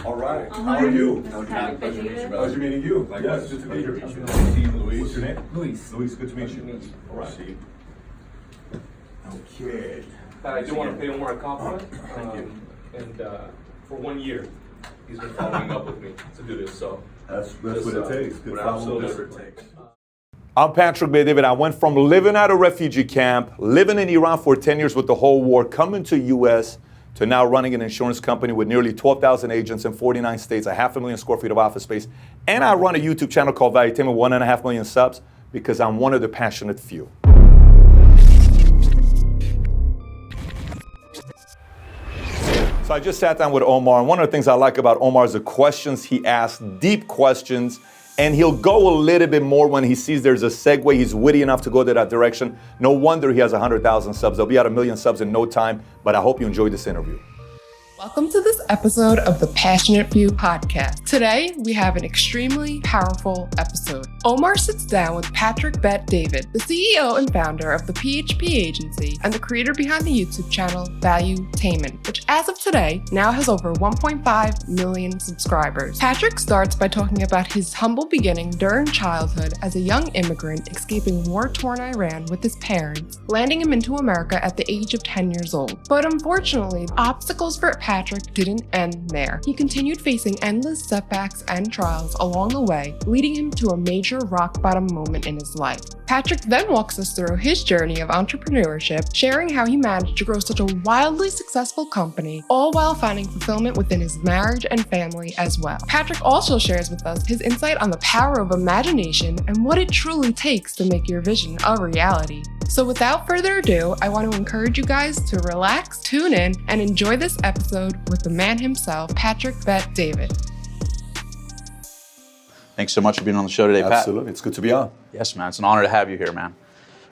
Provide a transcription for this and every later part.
All right. How are you? Pleasure meeting you. Yes, good to meet you. Luis. What's your name? Luis. Luis, good to meet you. All right. Okay. I do want to pay Omar a compliment. Thank you. And for 1 year, he's been following up with me to do this. So That's what it takes. Good follow, whatever it takes. I'm Patrick B. David. I went from living at a refugee camp, living in Iran for 10 years with the whole war, coming to U.S., to now running an insurance company with nearly 12,000 agents in 49 states, a 500,000 square feet of office space. And I run a YouTube channel called Valuetainment, 1.5 million subs, because I'm one of the passionate few. So I just sat down with Omar, and one of the things I like about Omar is the questions he asks, deep questions, and he'll go a little bit more when he sees there's a segue. He's witty enough to go to that direction. No wonder he has 100,000 subs. They'll be at 1 million subs in no time, but I hope you enjoyed this interview. Welcome to this episode of the Passionate Few podcast. Today, we have an extremely powerful episode. Omar sits down with Patrick Bet David, the CEO and founder of the PHP Agency and the creator behind the YouTube channel Valuetainment, which as of today now has over 1.5 million subscribers. Patrick starts by talking about his humble beginning during childhood as a young immigrant escaping war-torn Iran with his parents, landing him into America at the age of 10 years old. But unfortunately, obstacles for Patrick didn't end there. He continued facing endless setbacks and trials along the way, leading him to a major rock bottom moment in his life. Patrick then walks us through his journey of entrepreneurship, sharing how he managed to grow such a wildly successful company, all while finding fulfillment within his marriage and family as well. Patrick also shares with us his insight on the power of imagination and what it truly takes to make your vision a reality. So without further ado, I want to encourage you guys to relax, tune in, and enjoy this episode with the man himself, Patrick Bet David. Thanks so much for being on the show today, Pat. Absolutely, it's good to be on. Yes, man. It's an honor to have you here, man.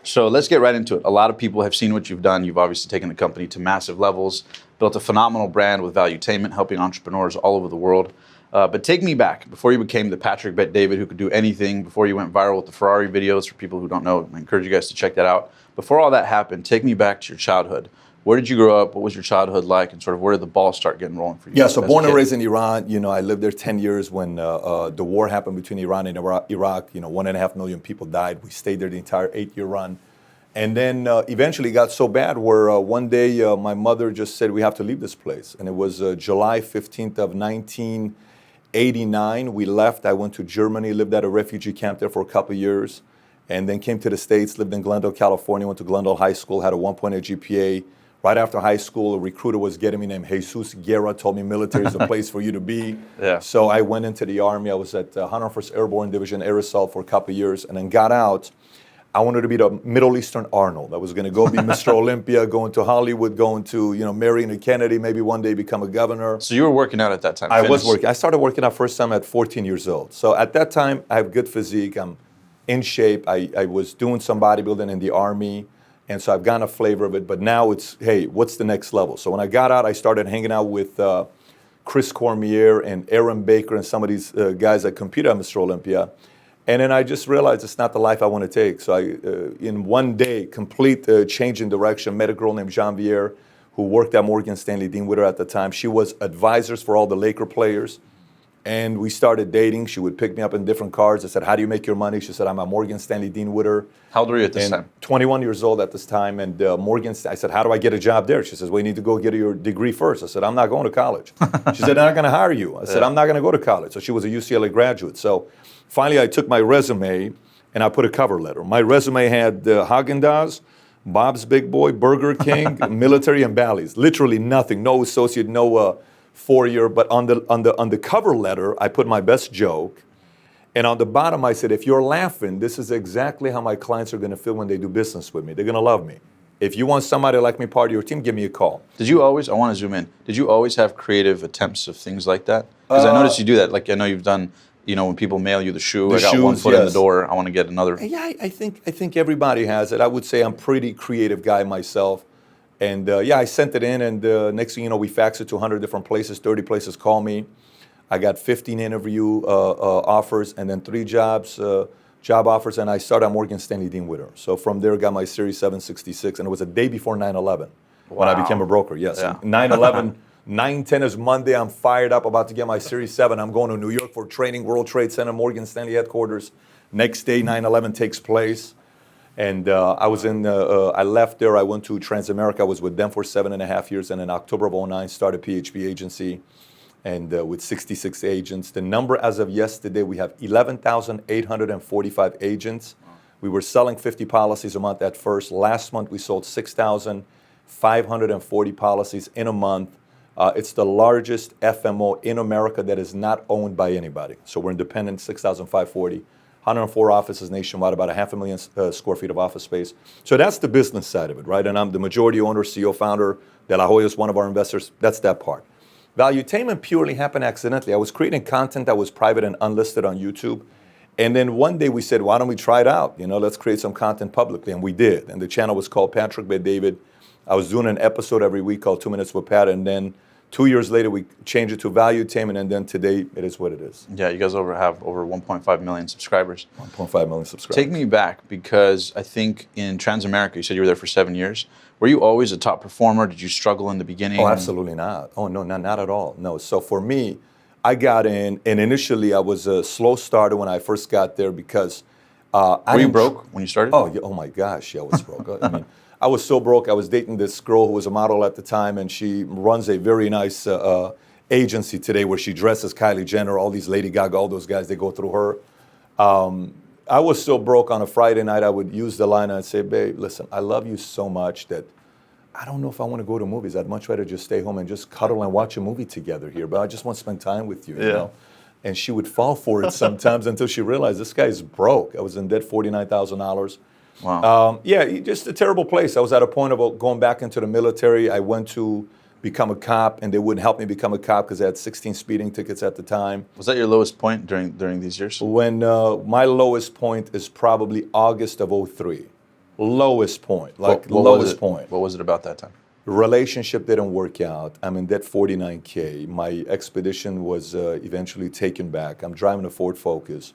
So let's get right into it. A lot of people have seen what you've done. You've obviously taken the company to massive levels, built a phenomenal brand with Valuetainment, helping entrepreneurs all over the world. But take me back, before you became the Patrick Bet David who could do anything, before you went viral with the Ferrari videos, for people who don't know, I encourage you guys to check that out. Before all that happened, take me back to your childhood. Where did you grow up? What was your childhood like? And sort of where did the ball start getting rolling for you? Yeah, so born and raised in Iran. You know, I lived there 10 years when the war happened between Iran and Iraq. You know, 1.5 million people died. We stayed there the entire 8-year run. And then eventually got so bad where one day my mother just said, we have to leave this place. And it was July 15th of 1989. We left. I went to Germany, lived at a refugee camp there for a couple of years, and then came to the States, lived in Glendale, California, went to Glendale High School, had a 1.8 GPA. Right after high school, a recruiter was getting me named Jesus Guerra, told me military is the place for you to be. Yeah. So I went into the Army. I was at 101st Airborne Division, Air Assault for a couple of years, and then got out. I wanted to be the Middle Eastern Arnold. I was going to go be Mr. Olympia, going to Hollywood, going to, marrying a Kennedy, maybe one day become a governor. So you were working out at that time? I was working. I started working out first time at 14 years old. So at that time, I have good physique. I'm in shape. I was doing some bodybuilding in the Army. And so I've gotten a flavor of it, but now it's, hey, what's the next level? So when I got out, I started hanging out with Chris Cormier and Aaron Baker and some of these guys that competed at Mr. Olympia. And then I just realized it's not the life I want to take. So I, in one day, complete change in direction, met a girl named Jean-Vier who worked at Morgan Stanley Dean Witter at the time. She was advisors for all the Laker players. And we started dating. She would pick me up in different cars. I said, how do you make your money? She said, I'm at Morgan Stanley Dean Witter. How old were you at this time? 21 years old at this time. And I said, how do I get a job there? She says, well, you need to go get your degree first. I said, I'm not going to college. She said, they're not going to hire you. I said, I'm not going to go to college. So she was a UCLA graduate. So finally, I took my resume and I put a cover letter. My resume had Haagen-Dazs, Bob's Big Boy, Burger King, military, and Bally's. Literally nothing. No associate, no 4-year, but on the cover letter, I put my best joke. And on the bottom, I said, if you're laughing, this is exactly how my clients are going to feel when they do business with me. They're going to love me. If you want somebody like me part of your team, give me a call. Did you always, I want to zoom in, did you always have creative attempts of things like that? Because I noticed you do that. Like I know you've done, when people mail you the shoe, I got shoes, one foot yes. in the door, I want to get another. Yeah, I think everybody has it. I would say I'm a pretty creative guy myself. And I sent it in, and next thing you know, we faxed it to 100 different places, 30 places call me. I got 15 interview offers, and then 3 job offers, and I started at Morgan Stanley Dean Witter. So from there, got my Series 766, and it was a day before 9/11 when I became a broker. Yes, Yeah. 9/11 9/10 is Monday. I'm fired up, about to get my Series 7. I'm going to New York for training, World Trade Center, Morgan Stanley headquarters. Next day, 9/11 takes place. And I left there. I went to Transamerica. I was with them for 7.5 years. And in October of 2009, started PHP Agency, and with 66 agents. The number as of yesterday, we have 11,845 agents. We were selling 50 policies a month at first. Last month, we sold 6,540 policies in a month. It's the largest FMO in America that is not owned by anybody. So we're independent, 6,540. 104 offices nationwide, about 500,000 square feet of office space. So that's the business side of it, right? And I'm the majority owner, CEO, founder. De La Hoya is one of our investors. That's that part. Valuetainment purely happened accidentally. I was creating content that was private and unlisted on YouTube. And then one day we said, why don't we try it out? Let's create some content publicly. And we did. And the channel was called Patrick Bet David. I was doing an episode every week called 2 Minutes with Pat. And then 2 years later, we changed it to Valuetainment, and then today, it is what it is. Yeah, you guys have over 1.5 million subscribers. 1.5 million subscribers. Take me back, because I think in Transamerica, you said you were there for 7 years. Were you always a top performer? Did you struggle in the beginning? Oh, absolutely not. Oh, no, not at all. No. So for me, I got in, and initially I was a slow starter when I first got there because Were you broke when you started? Oh my gosh, yeah, I was broke. I mean, I was so broke. I was dating this girl who was a model at the time, and she runs a very nice agency today where she dresses Kylie Jenner, all these Lady Gaga, all those guys, they go through her. I was so broke on a Friday night, I would use the line and I'd say, babe, listen, I love you so much that I don't know if I want to go to movies. I'd much rather just stay home and just cuddle and watch a movie together here, but I just want to spend time with you, you know? And she would fall for it sometimes until she realized this guy's broke. I was in debt $49,000. Wow. Yeah, just a terrible place. I was at a point of going back into the military. I went to become a cop, and they wouldn't help me become a cop because I had 16 speeding tickets at the time. Was that your lowest point during these years? When my lowest point is probably August of 2003. Lowest point, lowest point. What was it about that time? Relationship didn't work out. I'm in debt $49K. My expedition was eventually taken back. I'm driving a Ford Focus.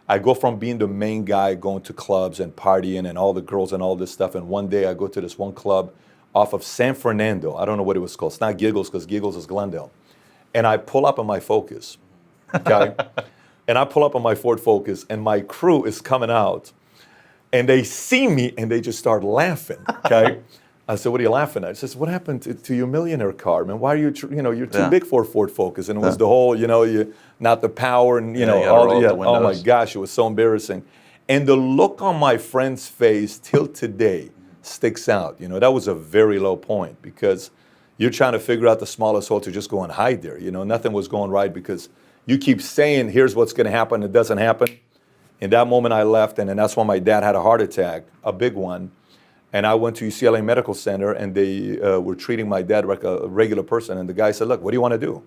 I go from being the main guy going to clubs and partying and all the girls and all this stuff. And one day I go to this one club off of San Fernando. I don't know what it was called. It's not Giggles, because Giggles is Glendale. And I pull up on my Focus, okay? And I pull up on my Ford Focus, and my crew is coming out. And they see me, and they just start laughing, okay? I said, what are you laughing at? He says, what happened to your millionaire car, man? Why are you, you're too big for a Ford Focus. And it was the whole, not the power and, oh my gosh, it was so embarrassing. And the look on my friend's face till today sticks out. That was a very low point, because you're trying to figure out the smallest hole to just go and hide there. Nothing was going right because you keep saying, here's what's going to happen. It doesn't happen. In that moment I left, and then that's when my dad had a heart attack, a big one. And I went to UCLA Medical Center, and they were treating my dad like a regular person. And the guy said, look, what do you want to do?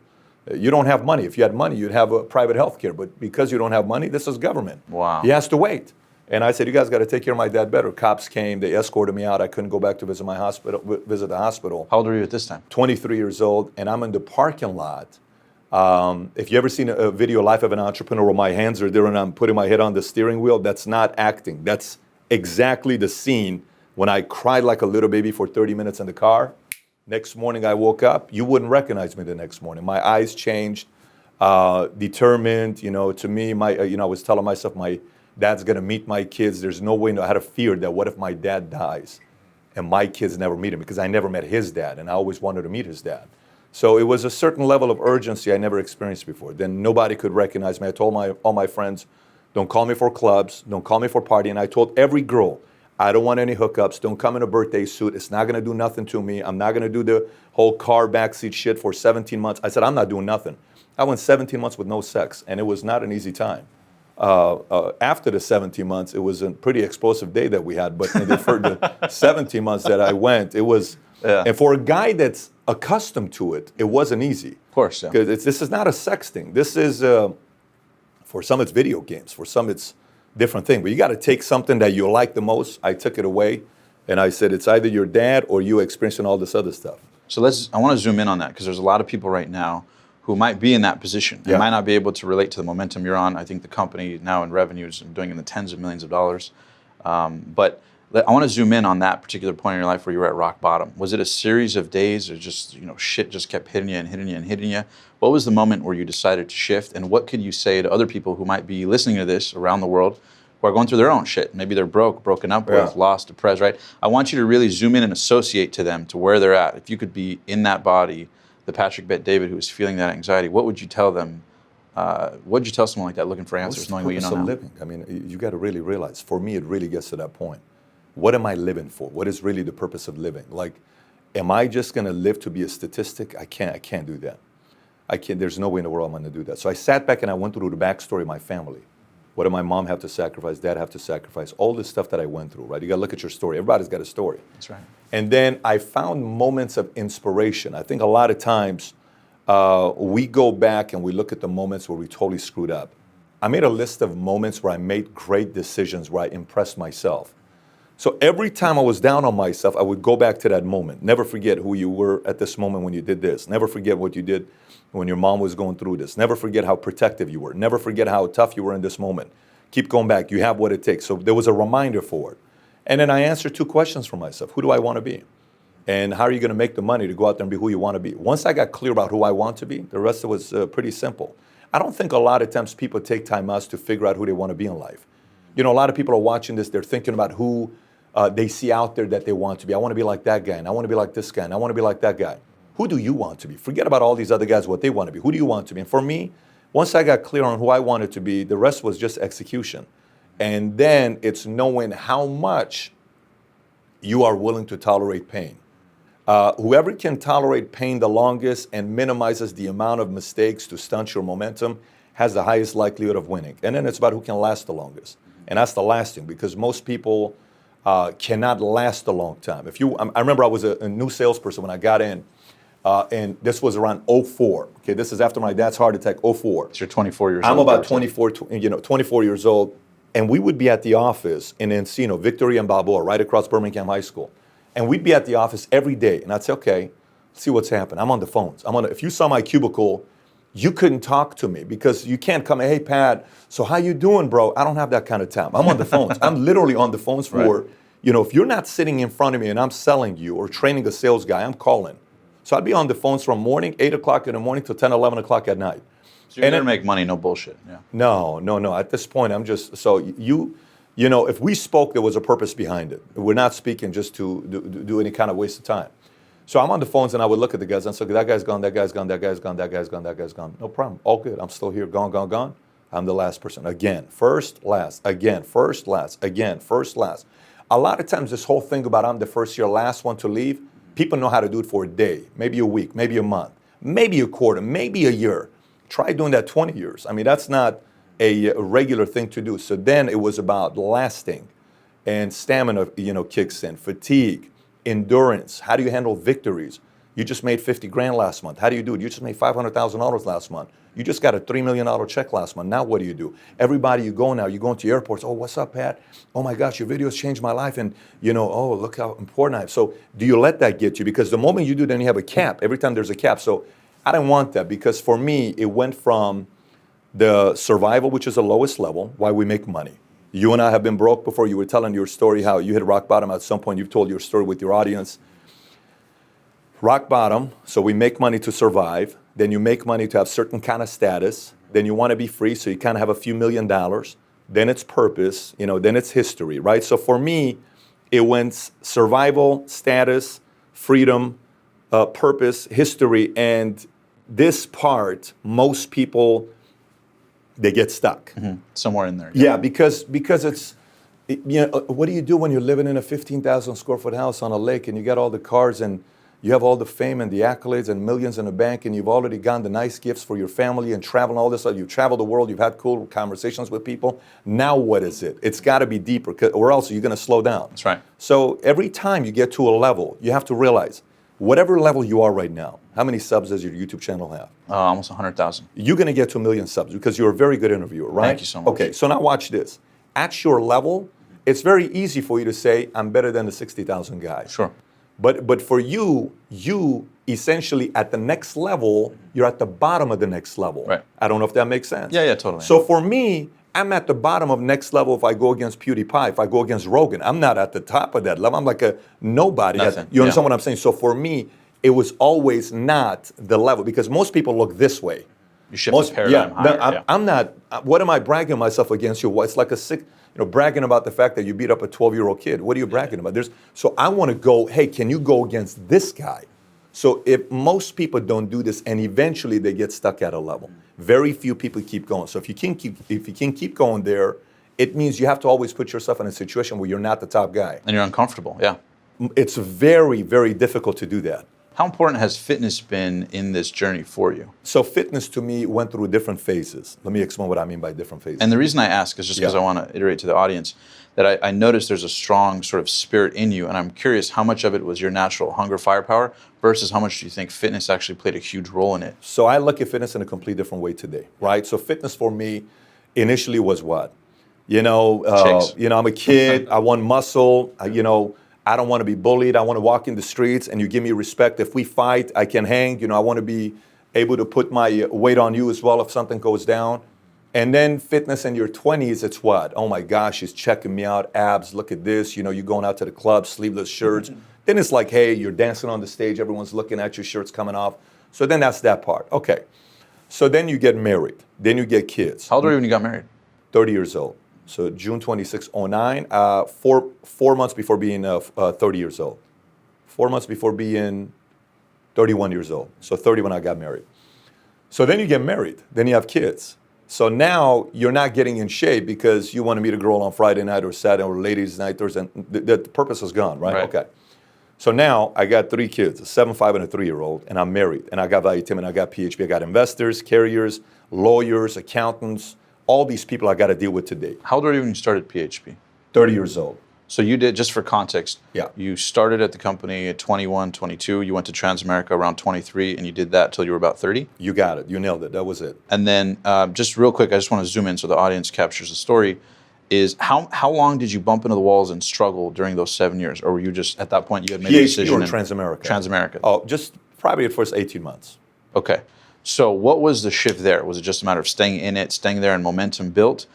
You don't have money. If you had money, you'd have a private health care. But because you don't have money, this is government. Wow. He has to wait. And I said, you guys got to take care of my dad better. Cops came. They escorted me out. I couldn't go back to visit the hospital. How old were you at this time? 23 years old. And I'm in the parking lot. If you ever seen a video, Life of an Entrepreneur, where my hands are there and I'm putting my head on the steering wheel, that's not acting. That's exactly the scene when I cried like a little baby for 30 minutes in the car. Next morning I woke up. You wouldn't recognize me the next morning. My eyes changed, determined. To me, I was telling myself, my dad's gonna meet my kids. There's no way. I had a fear that what if my dad dies and my kids never meet him, because I never met his dad and I always wanted to meet his dad. So it was a certain level of urgency I never experienced before. Then nobody could recognize me. I told all my friends, don't call me for clubs, don't call me for partying. I told every girl, I don't want any hookups. Don't come in a birthday suit. It's not going to do nothing to me. I'm not going to do the whole car backseat shit for 17 months. I said, I'm not doing nothing. I went 17 months with no sex, and it was not an easy time. After the 17 months, it was a pretty explosive day that we had. But for the 17 months that I went, it was, and for a guy that's accustomed to it, it wasn't easy. Of course, yeah. Because this is not a sex thing. This is, for some it's video games. For some it's different thing. But you got to take something that you like the most. I took it away, and I said, it's either your dad or you experiencing all this other stuff. So I want to zoom in on that, because there's a lot of people right now who might be in that position and might not be able to relate to the momentum you're on. I think the company now in revenue is doing in the tens of millions of dollars. But I want to zoom in on that particular point in your life where you were at rock bottom. Was it a series of days, or just shit just kept hitting you and hitting you and hitting you? What was the moment where you decided to shift, and what could you say to other people who might be listening to this around the world who are going through their own shit? Maybe they're broken up with, lost, depressed, right? I want you to really zoom in and associate to them to where they're at. If you could be in that body, the Patrick Bet David who is feeling that anxiety, what would you tell them? What would you tell someone like that looking for answers, knowing what you know now? Living? I mean, you got to really realize, for me, it really gets to that point. What am I living for? What is really the purpose of living? Like, am I just going to live to be a statistic? I can't do that. There's no way in the world I'm going to do that. So I sat back and I went through the backstory of my family. What did my mom have to sacrifice? Dad have to sacrifice? All this stuff that I went through, right? You got to look at your story. Everybody's got a story. That's right. And then I found moments of inspiration. I think a lot of times we go back and we look at the moments where we totally screwed up. I made a list of moments where I made great decisions, where I impressed myself. So every time I was down on myself, I would go back to that moment. Never forget who you were at this moment when you did this. Never forget what you did when your mom was going through this. Never forget how protective you were. Never forget how tough you were in this moment. Keep going back. You have what it takes. So there was a reminder for it. And then I answered 2 questions for myself. Who do I want to be? And how are you going to make the money to go out there and be who you want to be? Once I got clear about who I want to be, the rest of it was pretty simple. I don't think a lot of times people take time out to figure out who they want to be in life. A lot of people are watching this. They're thinking about who they see out there that they want to be. I want to be like that guy, and I want to be like this guy, and I want to be like that guy. Who do you want to be? Forget about all these other guys, what they want to be. Who do you want to be? And for me, once I got clear on who I wanted to be, the rest was just execution. And then it's knowing how much you are willing to tolerate pain. Whoever can tolerate pain the longest and minimizes the amount of mistakes to stunt your momentum has the highest likelihood of winning. And then it's about who can last the longest. And that's the lasting, because most people cannot last a long time. I remember I was a new salesperson when I got in, and this was around 04. Okay, this is after my dad's heart attack, 04. So you're 24 years I'm old. I'm about 24 years old, and we would be at the office in Encino, Victory and Balboa, right across Birmingham High School. And we'd be at the office every day, and I'd say, okay, let's see what's happening. I'm on the phones. If you saw my cubicle, you couldn't talk to me because you can't come, hey, Pat, so how you doing, bro? I don't have that kind of time. I'm on the phones. I'm literally on the phones for, if you're not sitting in front of me and I'm selling you or training a sales guy, I'm calling. So I'd be on the phones from morning, 8 o'clock in the morning till 10, 11 o'clock at night. So you're going to make money, no bullshit. Yeah. No. At this point, I'm just, so if we spoke, there was a purpose behind it. We're not speaking just to do any kind of waste of time. So I'm on the phones and I would look at the guys and say, that guy's gone, that guy's gone, that guy's gone, that guy's gone, that guy's gone. No problem. All good. I'm still here. Gone. I'm the last person. Again, first, last. Again, first, last. Again, first, last. A lot of times this whole thing about I'm the first year, last one to leave, people know how to do it for a day, maybe a week, maybe a month, maybe a quarter, maybe a year. Try doing that 20 years. I mean, that's not a regular thing to do. So then it was about lasting, and stamina, kicks in, fatigue, endurance. How do you handle victories? You just made 50 grand last month. How do you do it? You just made $500,000 last month. You just got a $3 million check last month. Now what do you do? Everybody you go now, you go into airports. Oh, what's up, Pat? Oh my gosh, your videos changed my life. And oh, look how important I am. So do you let that get you? Because the moment you do, then you have a cap. Every time there's a cap. So I didn't want that, because for me, it went from the survival, which is the lowest level, why we make money. You and I have been broke before. You were telling your story, how you hit rock bottom at some point. You've told your story with your audience. Rock bottom, so we make money to survive. Then you make money to have certain kind of status. Then you want to be free, so you kind of have a few $1 million. Then it's purpose, then it's history, right? So for me, it went survival, status, freedom, purpose, history, and this part, most people, they get stuck. Mm-hmm. Somewhere in there. Yeah, because it's, what do you do when you're living in a 15,000 square foot house on a lake and you got all the cars and you have all the fame and the accolades and millions in the bank, and you've already gotten the nice gifts for your family and travel and all this stuff. You've traveled the world, you've had cool conversations with people. Now what is it? It's got to be deeper, or else you're going to slow down. That's right. So every time you get to a level, you have to realize, whatever level you are right now, how many subs does your YouTube channel have? Almost 100,000. You're going to get to 1 million subs because you're a very good interviewer, right? Thank you so much. Okay, so now watch this. At your level, it's very easy for you to say, I'm better than the 60,000 guy. Sure. But for you essentially at the next level, you're at the bottom of the next level. Right. I don't know if that makes sense. Yeah, totally. So for me, I'm at the bottom of next level if I go against PewDiePie, if I go against Rogan. I'm not at the top of that level. I'm like a nobody. Nothing. You understand Yeah. what I'm saying? So for me, it was always not the level because most people look this way. You shift the paradigm higher. Yeah. I'm not. What am I bragging myself against you? Well, it's like a sick, bragging about the fact that you beat up a 12-year-old kid. What are you bragging about? So I want to go. Hey, can you go against this guy? So if most people don't do this, and eventually they get stuck at a level, very few people keep going. So if you can keep going there, it means you have to always put yourself in a situation where you're not the top guy. And you're uncomfortable. Yeah. It's very, very difficult to do that. How important has fitness been in this journey for you? So fitness to me went through different phases. Let me explain what I mean by different phases. And the reason I ask is just because Yeah. I want to iterate to the audience that I noticed there's a strong sort of spirit in you, and I'm curious how much of it was your natural hunger, firepower, versus how much do you think fitness actually played a huge role in it? So I look at fitness in a completely different way today, right? So fitness for me initially was what? Chicks. I'm a kid, I want muscle, I don't want to be bullied, I want to walk in the streets and you give me respect. If we fight, I can hang, I want to be able to put my weight on you as well if something goes down. And then fitness in your 20s, it's what? Oh my gosh, she's checking me out, abs, look at this, you're going out to the club, sleeveless shirts. Then it's like, hey, you're dancing on the stage, everyone's looking at your shirts coming off. So then that's that part. Okay. So then you get married, then you get kids. How old were you when you got married? 30 years old. So June 26, 09, four months before being 30 years old. 4 months before being 31 years old. So 30 when I got married. So then you get married, then you have kids. So now you're not getting in shape because you want to meet a girl on Friday night or Saturday or ladies' night, Thursday. The purpose is gone, right? Okay. So now I got 3 kids, a 7, 5, and a 3-year-old, and I'm married. And I got Valuetainment, I got PHP, I got investors, carriers, lawyers, accountants, all these people I got to deal with today. How old were you when you started PHP? 30 years old. So you did, just for context, Yeah. you started at the company at 21, 22, you went to Transamerica around 23, and you did that till you were about 30? You got it. You nailed it. That was it. And then just real quick, I just want to zoom in so the audience captures the story, is how long did you bump into the walls and struggle during those 7 years? Or were you just, at that point, you had made a decision? PHP or Transamerica? Transamerica. Oh, just probably the first 18 months. Okay. So what was the shift there? Was it just a matter of staying in it, staying there, and momentum built?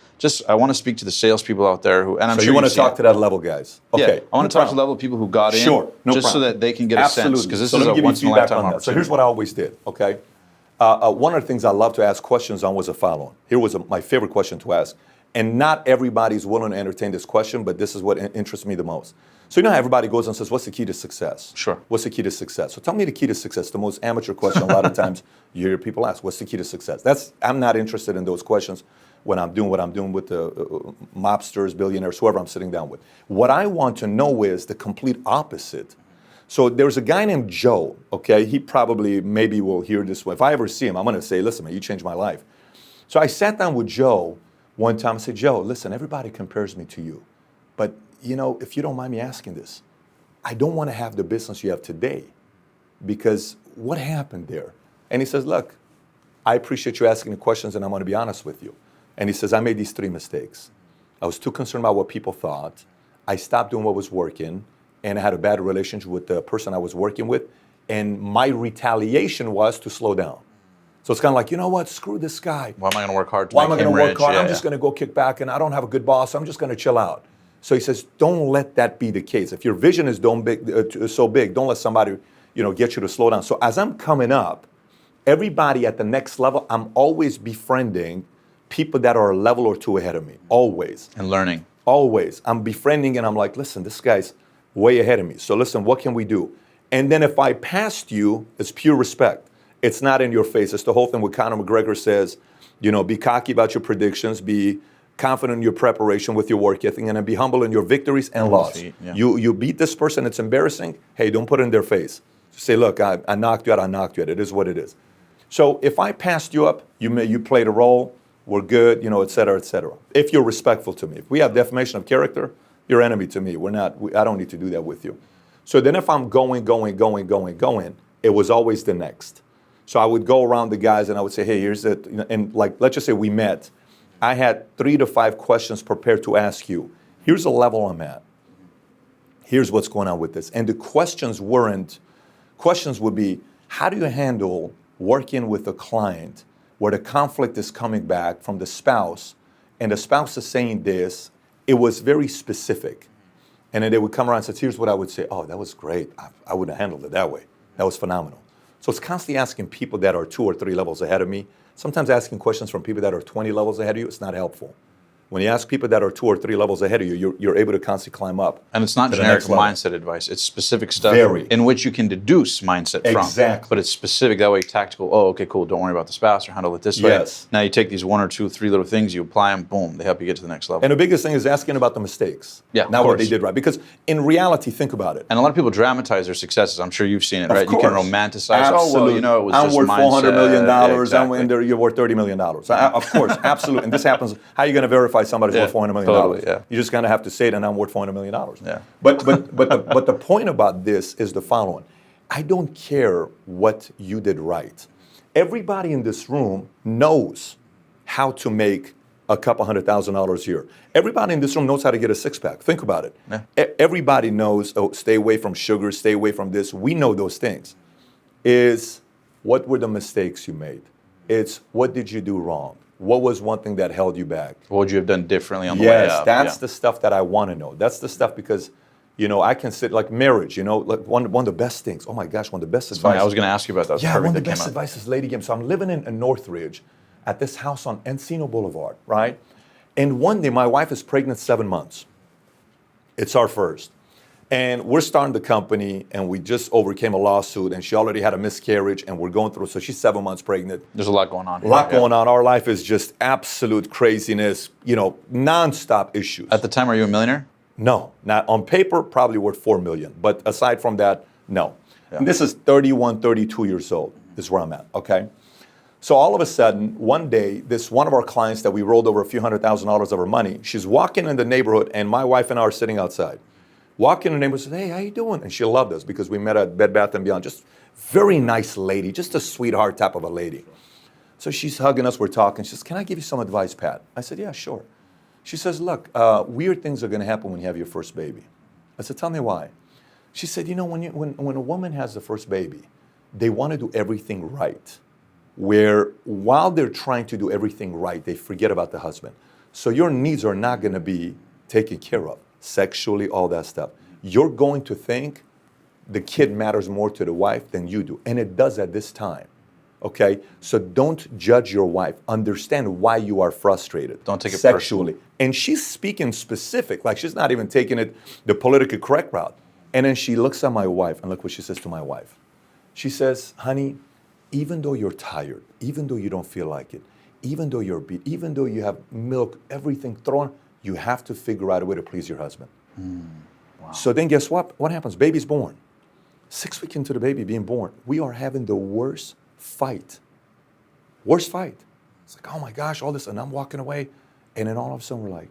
I want to speak to the salespeople out there who, and I'm So sure you want to see talk it. to that level, guys? Okay. Yeah, I want to talk to the level of people who got in, Sure, no just so problem. that they can get a sense, because this So is let me a give you once in a feedback lifetime on that. opportunity. So here's what I always did, okay? One of the things I love to ask questions on was the following. Here was my favorite question to ask. And not everybody's willing to entertain this question, but this is what interests me the most. So how everybody goes and says, what's the key to success? Sure. What's the key to success? So tell me the key to success, the most amateur question a lot of times you hear people ask, what's the key to success? I'm not interested in those questions when I'm doing what I'm doing with the mobsters, billionaires, whoever I'm sitting down with. What I want to know is the complete opposite. So there's a guy named Joe, okay? He probably maybe will hear this one. If I ever see him, I'm going to say, listen, man, you changed my life. So I sat down with Joe one time and said, Joe, listen, everybody compares me to you. But, if you don't mind me asking this, I don't want to have the business you have today because what happened there? And he says, look, I appreciate you asking the questions and I'm going to be honest with you. And he says, I made these 3 mistakes. I was too concerned about what people thought. I stopped doing what was working and I had a bad relationship with the person I was working with. And my retaliation was to slow down. So it's kind of like, you know what, screw this guy. Why am I going to work hard to Why am make I him going to work rich? hard? Yeah, I'm just going to go kick back and I don't have a good boss. I'm just going to chill out. So he says, don't let that be the case. If your vision is so big, don't let somebody, get you to slow down. So as I'm coming up, everybody at the next level, I'm always befriending people that are a level or 2 ahead of me. Always. And learning. Always. I'm befriending and I'm like, listen, this guy's way ahead of me. So listen, what can we do? And then if I passed you, it's pure respect. It's not in your face. It's the whole thing what Conor McGregor says, be cocky about your predictions, be confident in your preparation with your work ethic, and then be humble in your victories and losses. Yeah. You beat this person, it's embarrassing. Hey, don't put it in their face. Just say, look, I knocked you out, I knocked you out. It is what it is. So if I passed you up, you played a role, we're good, et cetera, et cetera. If you're respectful to me. If we have defamation of character, you're enemy to me. I don't need to do that with you. So then if I'm going, it was always the next. So I would go around the guys and I would say, hey, here's it. And let's just say we met. I had 3 to 5 questions prepared to ask you. Here's the level I'm at. Here's what's going on with this. And the questions would be, how do you handle working with a client where the conflict is coming back from the spouse and the spouse is saying this, it was very specific. And then they would come around and say, here's what I would say. Oh, that was great. I wouldn't have handled it that way. That was phenomenal. So it's constantly asking people that are 2 or 3 levels ahead of me. Sometimes asking questions from people that are 20 levels ahead of you, it's not helpful. When you ask people that are 2 or 3 levels ahead of you, you're able to constantly climb up. And it's not to the generic next level. mindset advice. It's specific stuff Very. in which you can deduce mindset from. Exactly. But it's specific. That way, tactical. Oh, okay, cool. Don't worry about the spouse or handle it this way. Yes. Now you take these 1 or 2, 3 little things, you apply them, boom, they help you get to the next level. And the biggest thing is asking about the mistakes. Yeah, of not what course. they did right. Because in reality, think about it. And a lot of people dramatize their successes. I'm sure you've seen it, Of right? You can course. romanticize. Absolutely. Oh, well, you know, it was I'm just worth mindset. $400 million. Yeah, exactly. And you're worth $30 million. Of course, absolutely. And this happens. How are you going to verify somebody's worth $400 million? Totally, yeah. You're just going to have to say that I'm worth $400 million. Yeah. But the point about this is the following. I don't care what you did right. Everybody in this room knows how to make a couple $100,000 a year. Everybody in this room knows how to get a six-pack. Think about it. Yeah. Everybody knows, oh, stay away from sugar, stay away from this. We know those things. Is what were the mistakes you made? It's what did you do wrong? What was one thing that held you back? What would you have done differently on the way up? Yes, that's the stuff that I want to know. That's the stuff because, I can sit like marriage, like one of the best things. Oh my gosh, one of the best advice. Funny, I was going to ask you about that. Yeah, Perfect, one of the that came best up. advice is lady game. So I'm living in Northridge at this house on Encino Boulevard, right? And one day my wife is pregnant 7 months. It's our first. And we're starting the company and we just overcame a lawsuit and she already had a miscarriage and we're going through, so she's 7 months pregnant. There's a lot going on. A lot going on. Our life is just absolute craziness, nonstop issues. At the time, are you a millionaire? No, not on paper, probably worth $4 million. But aside from that, no. Yeah. And this is 31, 32 years old is where I'm at, okay? So all of a sudden, one day, this one of our clients that we rolled over a few $100,000 of her money, she's walking in the neighborhood and my wife and I are sitting outside. Walk in the neighborhood and said, hey, how you doing? And she loved us because we met at Bed Bath & Beyond. Just very nice lady, just a sweetheart type of a lady. So she's hugging us, we're talking. She says, can I give you some advice, Pat? I said, yeah, sure. She says, look, weird things are going to happen when you have your first baby. I said, tell me why. She said, when a woman has the first baby, they want to do everything right. Where while they're trying to do everything right, they forget about the husband. So your needs are not going to be taken care of. Sexually, all that stuff. You're going to think the kid matters more to the wife than you do. And it does at this time. Okay? So don't judge your wife. Understand why you are frustrated. Don't take it sexually. And she's speaking specific, like she's not even taking it the politically correct route. And then she looks at my wife, and look what she says to my wife. She says, honey, even though you're tired, even though you don't feel like it, even though you're beat, even though you have milk, everything thrown, you have to figure out a way to please your husband. Wow. So then guess what? What happens? Baby's born. 6 weeks into the baby being born, we are having the worst fight. Worst fight. It's like, oh my gosh, all this, and I'm walking away. And then all of a sudden we're like,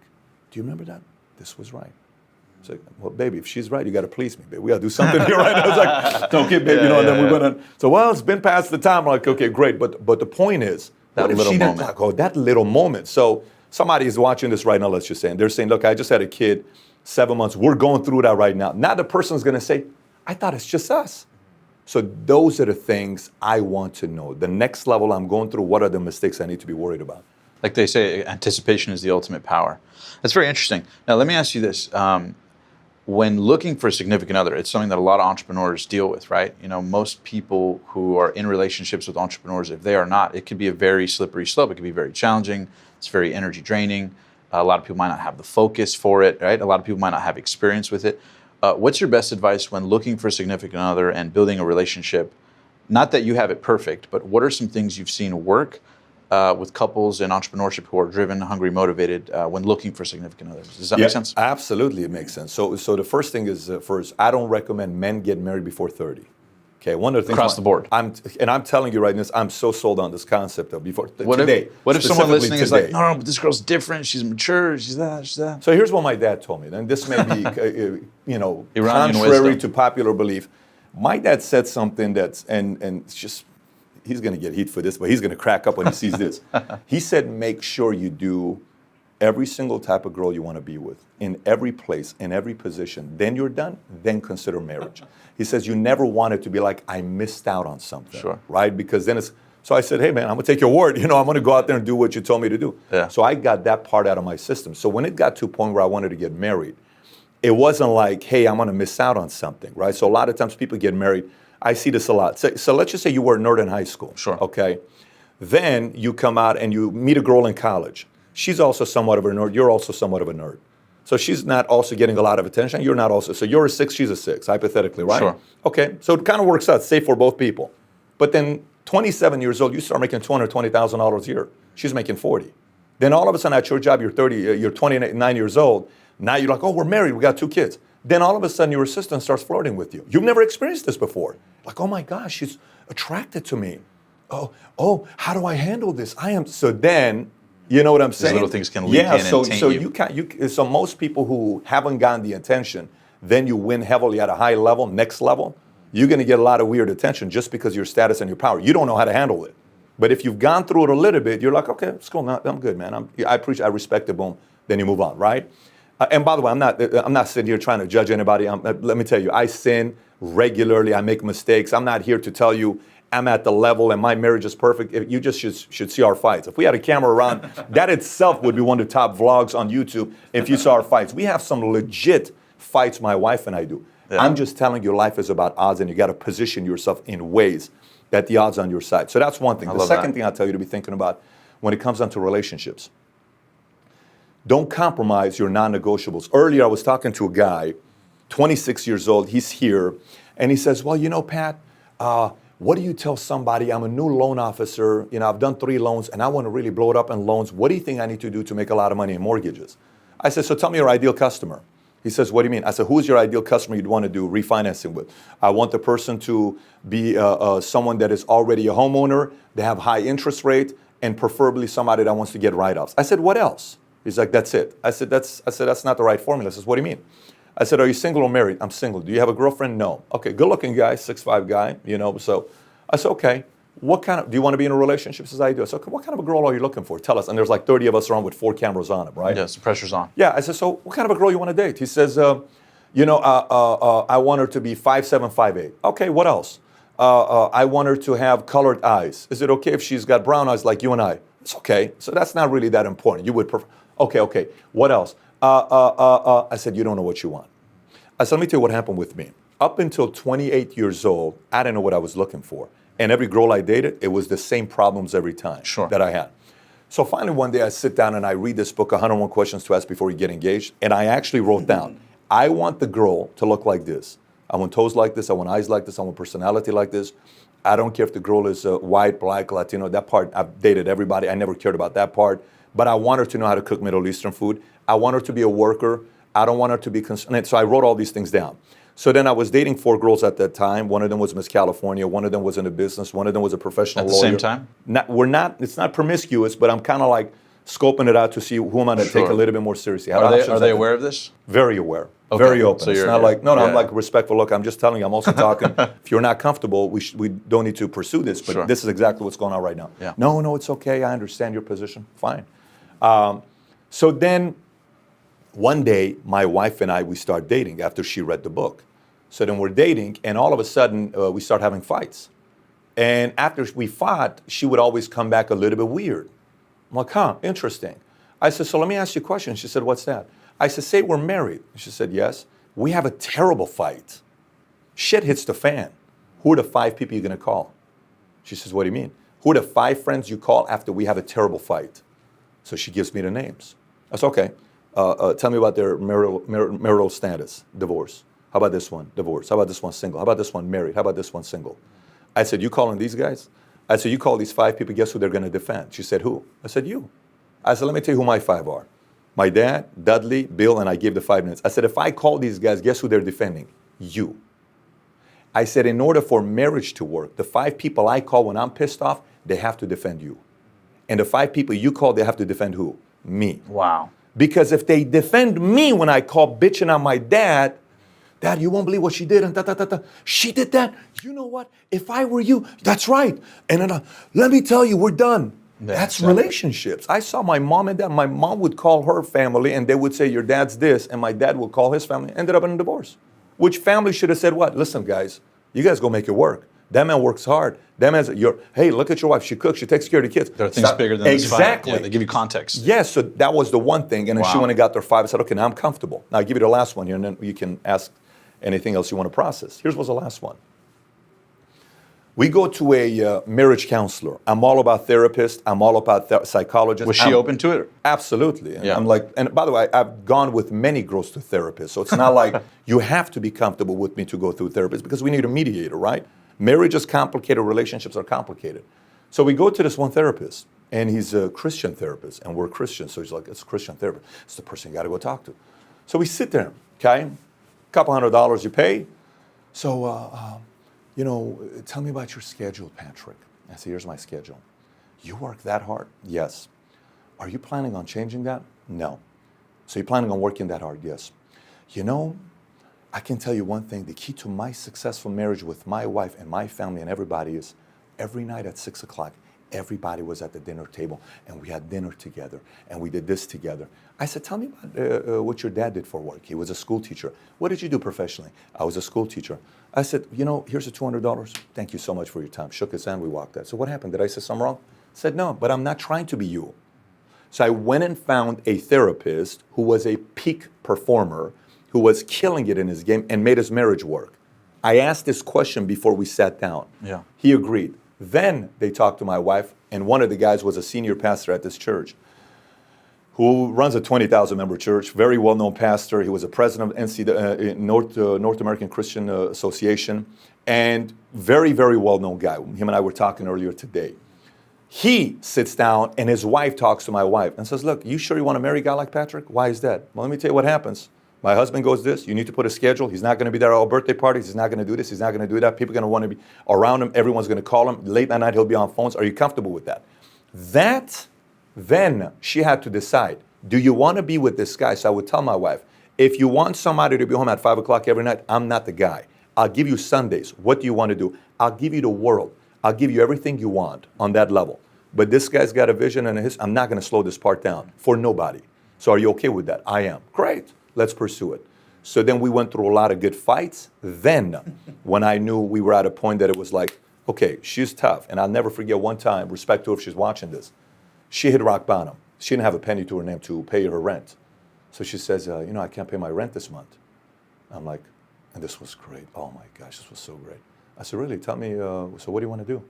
do you remember that? This was right. It's like, well, baby, if she's right, you got to please me, baby. We got to do something here right now. It's like, okay, baby, and then we went on. So, well, it's been past the time. I'm like, okay, great. But the point is, That what if little she didn't moment. like, that little moment. So somebody is watching this right now, let's just say, and they're saying, look, I just had a kid, 7 months. We're going through that right now. Now the person's going to say, I thought it's just us. So those are the things I want to know. The next level I'm going through, what are the mistakes I need to be worried about? Like they say, anticipation is the ultimate power. That's very interesting. Now, let me ask you this. When looking for a significant other, it's something that a lot of entrepreneurs deal with, right? Most people who are in relationships with entrepreneurs, if they are not, it could be a very slippery slope. It could be very challenging. It's very energy draining. A lot of people might not have the focus for it, right? A lot of people might not have experience with it. What's your best advice when looking for a significant other and building a relationship? Not that you have it perfect, but what are some things you've seen work with couples in entrepreneurship who are driven, hungry, motivated when looking for significant others? Does that make sense? Absolutely, it makes sense. So the first thing is, first, I don't recommend men get married before 30. Okay, one of the things Across the board. I'm telling you right now, I'm so sold on this concept of before What today. If someone specifically listening is today. like, no, but this girl's different. She's mature. She's that. She's that. So here's what my dad told me, and this may be, Iranian contrary wisdom. to popular belief. My dad said something that's, and it's just, he's going to get heat for this, but he's going to crack up when he sees this. He said, make sure you do every single type of girl you want to be with, in every place, in every position. Then you're done, then consider marriage. He says, you never want it to be like, I missed out on something, Sure. right? Because then it's So I said, hey man, I'm gonna take your word. I'm gonna go out there and do what you told me to do. Yeah. So I got that part out of my system. So when it got to a point where I wanted to get married, it wasn't like, hey, I'm gonna miss out on something, right? So a lot of times people get married. I see this a lot. So let's just say you were a nerd in high school. Sure. Okay. Then you come out and you meet a girl in college. She's also somewhat of a nerd. You're also somewhat of a nerd. So she's not also getting a lot of attention. You're not also. So you're a 6, she's a 6, hypothetically, right? Sure. Okay. So it kind of works out, safe for both people. But then 27 years old, you start making $220,000 a year. She's making 40. Then all of a sudden at your job, you're 29 years old. Now you're like, oh, we're married, we got 2 kids. Then all of a sudden your assistant starts flirting with you. You've never experienced this before. Like, oh my gosh, she's attracted to me. Oh, how do I handle this? So then, you know what I'm saying? little things can leak in and taint so you. So most people who haven't gotten the attention, then you win heavily at a high level, next level, you're going to get a lot of weird attention just because of your status and your power. You don't know how to handle it. But if you've gone through it a little bit, you're like, okay, it's cool. I'm good, man. I respect it. Boom. Then you move on, right? And by the way, I'm not sitting here trying to judge anybody. Let me tell you, I sin regularly. I make mistakes. I'm not here to tell you I'm at the level and my marriage is perfect. You just should see our fights. If we had a camera around, that itself would be one of the top vlogs on YouTube if you saw our fights. We have some legit fights my wife and I do. Yeah. I'm just telling you life is about odds and you got to position yourself in ways that the odds are on your side. So that's one thing. The second thing I'll tell you to be thinking about when it comes down to relationships, don't compromise your non-negotiables. Earlier I was talking to a guy, 26 years old, he's here, and he says, well, Pat, what do you tell somebody? I'm a new loan officer, I've done 3 loans and I want to really blow it up in loans. What do you think I need to do to make a lot of money in mortgages? I said, so tell me your ideal customer. He says, what do you mean? I said, who's your ideal customer you'd want to do refinancing with? I want the person to be someone that is already a homeowner, they have high interest rate, and preferably somebody that wants to get write-offs. I said, what else? He's like, that's it. I said, that's not the right formula. He says, what do you mean? I said, are you single or married? I'm single. Do you have a girlfriend? No. Okay, good-looking guy, 6'5" guy, So I said, okay. Do you want to be in a relationship? He says, I do. I said, okay, what kind of a girl are you looking for? Tell us. And there's like 30 of us around with 4 cameras on it, right? Yes, the pressure's on. Yeah, I said, so what kind of a girl you want to date? He says, I want her to be 5'7", 5'8". Okay, what else? I want her to have colored eyes. Is it okay if she's got brown eyes like you and I? It's okay. So that's not really that important. You would prefer. Okay. What else? I said, you don't know what you want. I said, let me tell you what happened with me. Up until 28 years old, I didn't know what I was looking for. And every girl I dated, it was the same problems every time that I had. So finally one day I sit down and I read this book, 101 Questions to Ask Before You Get Engaged. And I actually wrote down, I want the girl to look like this. I want toes like this. I want eyes like this. I want personality like this. I don't care if the girl is white, black, Latino. That part, I've dated everybody. I never cared about that part. But I want her to know how to cook Middle Eastern food. I want her to be a worker. I don't want her to be concerned. So I wrote all these things down. So then I was dating 4 girls at that time. One of them was Miss California. One of them was in a business. One of them was a professional lawyer. At the same time? It's not promiscuous, but I'm kind of like scoping it out to see who I'm going to take a little bit more seriously. Are they aware of this? Very aware. Okay. Very open. So it's not like, I'm like respectful. Look, I'm just telling you, I'm also talking. If you're not comfortable, we don't need to pursue this, but this is exactly what's going on right now. Yeah. No, it's okay. I understand your position. Fine. So then one day, my wife and I, we start dating after she read the book. So then we're dating, and all of a sudden, we start having fights. And after we fought, she would always come back a little bit weird. I'm like, interesting. I said, so let me ask you a question. She said, what's that? I said, say we're married. She said, yes. We have a terrible fight. Shit hits the fan. Who are the 5 people you're going to call? She says, what do you mean? Who are the 5 friends you call after we have a terrible fight? So she gives me the names. I said, okay. Tell me about their marital status, divorce. How about this one, divorce? How about this one, single? How about this one, married? How about this one, single? I said, you calling these guys? I said, you call these 5 people, guess who they're going to defend? She said, who? I said, you. I said, let me tell you who my 5 are. My dad, Dudley, Bill, and I gave the 5 minutes. I said, if I call these guys, guess who they're defending? You. I said, in order for marriage to work, the 5 people I call when I'm pissed off, they have to defend you. And the 5 people you call, they have to defend who? Me. Wow. Because if they defend me when I call bitching on my dad, Dad, you won't believe what she did, and she did that. You know what? If I were you, that's right. And then, let me tell you, we're done. That's relationships. I saw my mom and dad. My mom would call her family, and they would say, your dad's this, and my dad would call his family. Ended up in a divorce. Which family should have said what? Listen, guys, you guys go make it work. That man works hard. That man's, hey, look at your wife. She cooks. She takes care of the kids. There are things bigger than this fight. Exactly. Yeah, they give you context. Yes, so that was the one thing. And then she Wow. went and got their 5. I said, okay, now I'm comfortable. Now I'll give you the last one here, and then you can ask anything else you want to process. Here's what's the last one. We go to a marriage counselor. I'm all about therapists. I'm all about psychologists. Was she open to it? Absolutely. And Yeah. I'm like, and by the way, I've gone with many girls to therapists. So it's not like you have to be comfortable with me to go through therapists because we need a mediator, right? Marriage is complicated. Relationships are complicated. So we go to this one therapist, and he's a Christian therapist, and we're Christians. So he's like, it's a Christian therapist. It's the person you got to go talk to. So we sit there, okay? $200 you pay. So, tell me about your schedule, Patrick. I said, here's my schedule. You work that hard? Yes. Are you planning on changing that? No. So you're planning on working that hard? Yes. I can tell you one thing. The key to my successful marriage with my wife and my family and everybody is every night at 6 o'clock, everybody was at the dinner table, and we had dinner together, and we did this together. I said, tell me about what your dad did for work. He was a school teacher. What did you do professionally? I was a school teacher. I said, here's the $200. Thank you so much for your time. Shook his hand, we walked out. So what happened? Did I say something wrong? I said, no, but I'm not trying to be you. So I went and found a therapist who was a peak performer, who was killing it in his game and made his marriage work. I asked this question before we sat down. Yeah. He agreed. Then they talked to my wife, and one of the guys was a senior pastor at this church who runs a 20,000 member church, very well-known pastor. He was a president of North American Christian Association, and very, very well-known guy. Him and I were talking earlier today. He sits down, and his wife talks to my wife and says, look, you sure you want to marry a guy like Patrick? Why is that? Well, let me tell you what happens. My husband goes this, you need to put a schedule. He's not going to be there at all birthday parties. He's not going to do this. He's not going to do that. People are going to want to be around him. Everyone's going to call him. Late at night, he'll be on phones. Are you comfortable with that? Then she had to decide, do you want to be with this guy? So I would tell my wife, if you want somebody to be home at 5 o'clock every night, I'm not the guy. I'll give you Sundays. What do you want to do? I'll give you the world. I'll give you everything you want on that level. But this guy's got a vision and I'm not going to slow this part down for nobody. So are you okay with that? I am. Great. Let's pursue it. So then we went through a lot of good fights. Then when I knew we were at a point that it was like, okay, she's tough. And I'll never forget one time, respect to her if she's watching this, she hit rock bottom. She didn't have a penny to her name to pay her rent. So she says, I can't pay my rent this month. I'm like, and this was great. Oh my gosh, this was so great. I said, really? Tell me, so what do you want to do?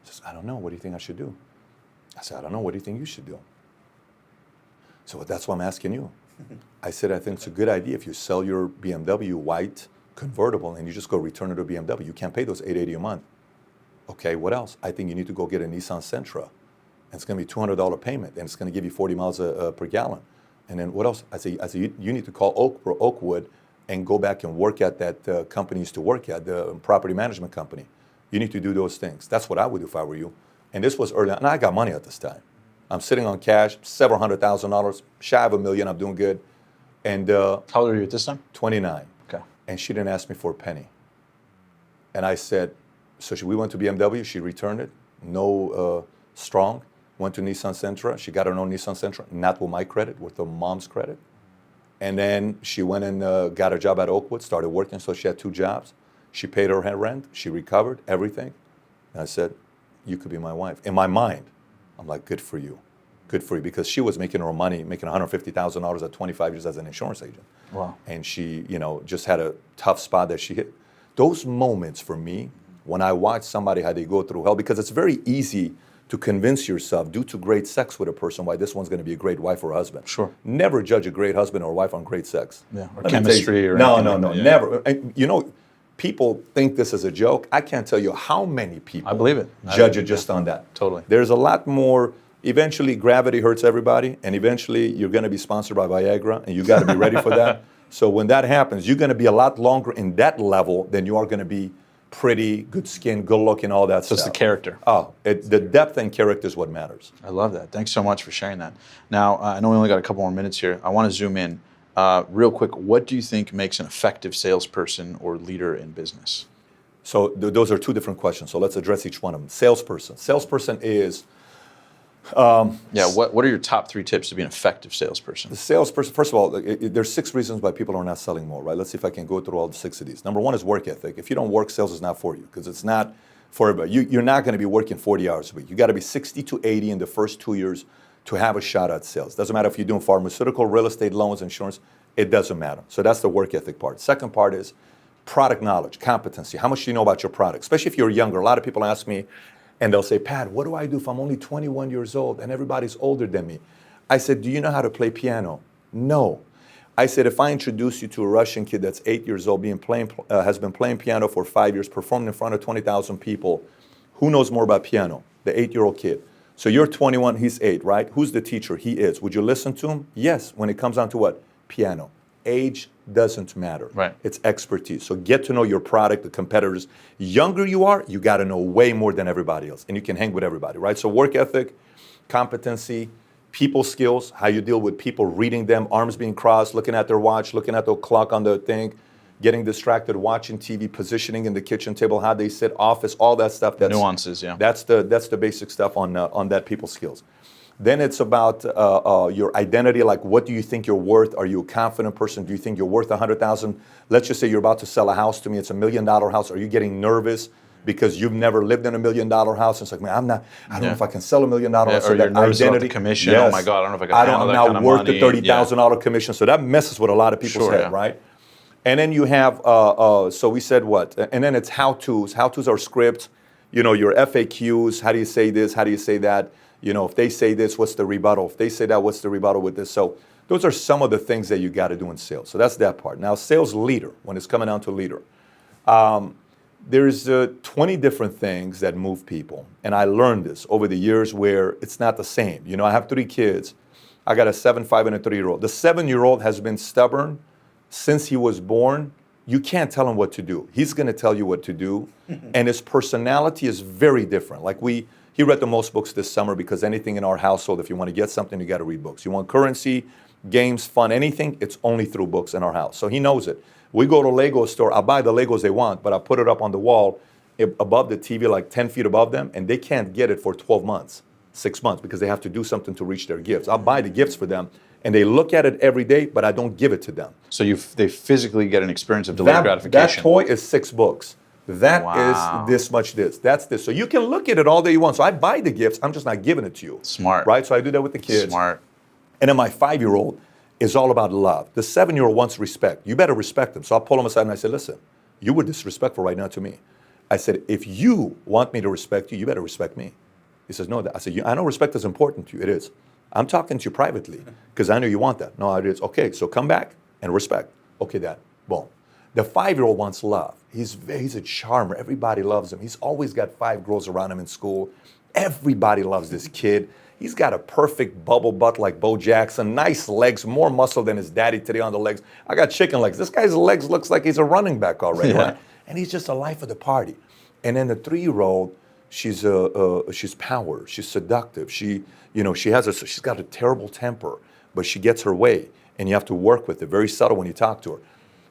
She says, I don't know. What do you think I should do? I said, I don't know. What do you think you should do? So that's why I'm asking you. I said, I think it's a good idea if you sell your BMW white convertible and you just go return it to BMW. You can't pay those $880 a month. Okay, what else? I think you need to go get a Nissan Sentra. And it's going to be $200 payment, and it's going to give you 40 miles per gallon. And then what else? I say you need to call Oakwood and go back and work at that company you used to work at, the property management company. You need to do those things. That's what I would do if I were you. And this was early on, and I got money at this time. I'm sitting on cash, several $100,000, shy of $1 million. I'm doing good. And How old are you at this time? 29. Okay. And she didn't ask me for a penny. And I said, so we went to BMW. She returned it. No strong. Went to Nissan Sentra. She got her own Nissan Sentra, not with my credit, with her mom's credit. And then she went and got a job at Oakwood, started working, so she had 2 jobs. She paid her rent. She recovered everything. And I said, you could be my wife. In my mind, I'm like, good for you. Good for you. Because she was making her own money, making $150,000 at 25 years as an insurance agent. Wow. And she, just had a tough spot that she hit. Those moments for me, when I watch somebody how they go through hell, because it's very easy to convince yourself, due to great sex with a person, why this one's going to be a great wife or husband. Sure. Never judge a great husband or wife on great sex. Yeah. Or Let me chemistry tell you, or no, anything like that, yeah. never. And, people think this is a joke. I can't tell you how many people I believe it. judge it just on that. Totally. There's a lot more. Eventually, gravity hurts everybody, and eventually you're going to be sponsored by Viagra, and you got to be ready for that. So when that happens, you're going to be a lot longer in that level than you are going to be pretty, good skin, good looking, all that So stuff. it's the character. The depth and character is what matters. I love that. Thanks so much for sharing that. Now, I know we only got a couple more minutes here. I want to zoom in real quick. What do you think makes an effective salesperson or leader in business? So those are 2 different questions. So let's address each one of them. Salesperson. Salesperson is... What are your top 3 tips to be an effective salesperson? The salesperson, first of all, there's 6 reasons why people are not selling more, right? Let's see if I can go through all the 6 of these. Number 1 is work ethic. If you don't work, sales is not for you, because it's not for everybody. You're not going to be working 40 hours a week. You got to be 60 to 80 in the first 2 years to have a shot at sales. Doesn't matter if you're doing pharmaceutical, real estate, loans, insurance. It doesn't matter. So that's the work ethic part. Second part is product knowledge, competency. How much do you know about your product? Especially if you're younger. A lot of people ask me, and they'll say, Pat, what do I do if I'm only 21 years old and everybody's older than me? I said, do you know how to play piano? No. I said, if I introduce you to a Russian kid that's 8 years old, has been playing piano for 5 years, performed in front of 20,000 people, who knows more about piano? The 8-year-old kid. So you're 21, he's 8, right? Who's the teacher? He is. Would you listen to him? Yes, when it comes down to what? Piano. Age doesn't matter. Right. It's expertise. So get to know your product, the competitors. Younger you are, you got to know way more than everybody else, and you can hang with everybody, right? So work ethic, competency, people skills, how you deal with people, reading them, arms being crossed, looking at their watch, looking at the clock on the thing, getting distracted, watching TV, positioning in the kitchen table, how they sit, office, all that stuff. That's nuances, yeah. That's the basic stuff on that people skills. Then it's about your identity, like what do you think you're worth? Are you a confident person? Do you think you're worth $100,000? Let's just say you're about to sell a house to me. It's $1 million house. Are you getting nervous because you've never lived in $1 million house? It's like, man, I don't know if I can sell $1 million house. Yeah, so or that you're nervous identity, about the commission. yes. Oh my God, I don't know if I can handle that kind of I'm now worth money. the $30,000 commission. So that messes with a lot of people's Sure, head, yeah. right? And then you have, so we said what? And then it's how-tos. How-tos are scripts, your FAQs. How do you say this? How do you say that? If they say this, what's the rebuttal? If they say that, what's the rebuttal with this? So those are some of the things that you got to do in sales. So that's that part. Now, sales leader, when it's coming down to leader, there's 20 different things that move people. And I learned this over the years where it's not the same. I have 3 kids. I got a 7, 5, and a 3-year-old. The 7-year-old has been stubborn since he was born. You can't tell him what to do. He's going to tell you what to do. And his personality is very different. Like he read the most books this summer because anything in our household, if you want to get something, you got to read books. You want currency, games, fun, anything, it's only through books in our house. So he knows it. We go to a Lego store, I buy the Legos they want, but I put it up on the wall above the TV, like 10 feet above them, and they can't get it for 12 months, 6 months, because they have to do something to reach their gifts. I'll buy the gifts for them, and they look at it every day, but I don't give it to them. So they physically get an experience of delayed gratification. That toy is 6 books. That Wow. is this much this. That's this. So you can look at it all day you want. So I buy the gifts. I'm just not giving it to you. Smart. Right? So I do that with the kids. Smart. And then my 5-year-old is all about love. The 7-year-old wants respect. You better respect him. So I'll pull him aside and I say, listen, you were disrespectful right now to me. I said, if you want me to respect you, you better respect me. He says, no. I said, I know respect is important to you. It is. I'm talking to you privately because I know you want that. No, it is. Okay, so come back and respect. Okay, Dad. Boom. The 5-year-old wants love. He's a charmer. Everybody loves him. He's always got 5 girls around him in school. Everybody loves this kid. He's got a perfect bubble butt like Bo Jackson, nice legs, more muscle than his daddy today on the legs. I got chicken legs. This guy's legs looks like he's a running back already, right? And he's just the life of the party. And then the 3-year-old, she's power. She's seductive. She's got a terrible temper, but she gets her way, and you have to work with it. Very subtle when you talk to her.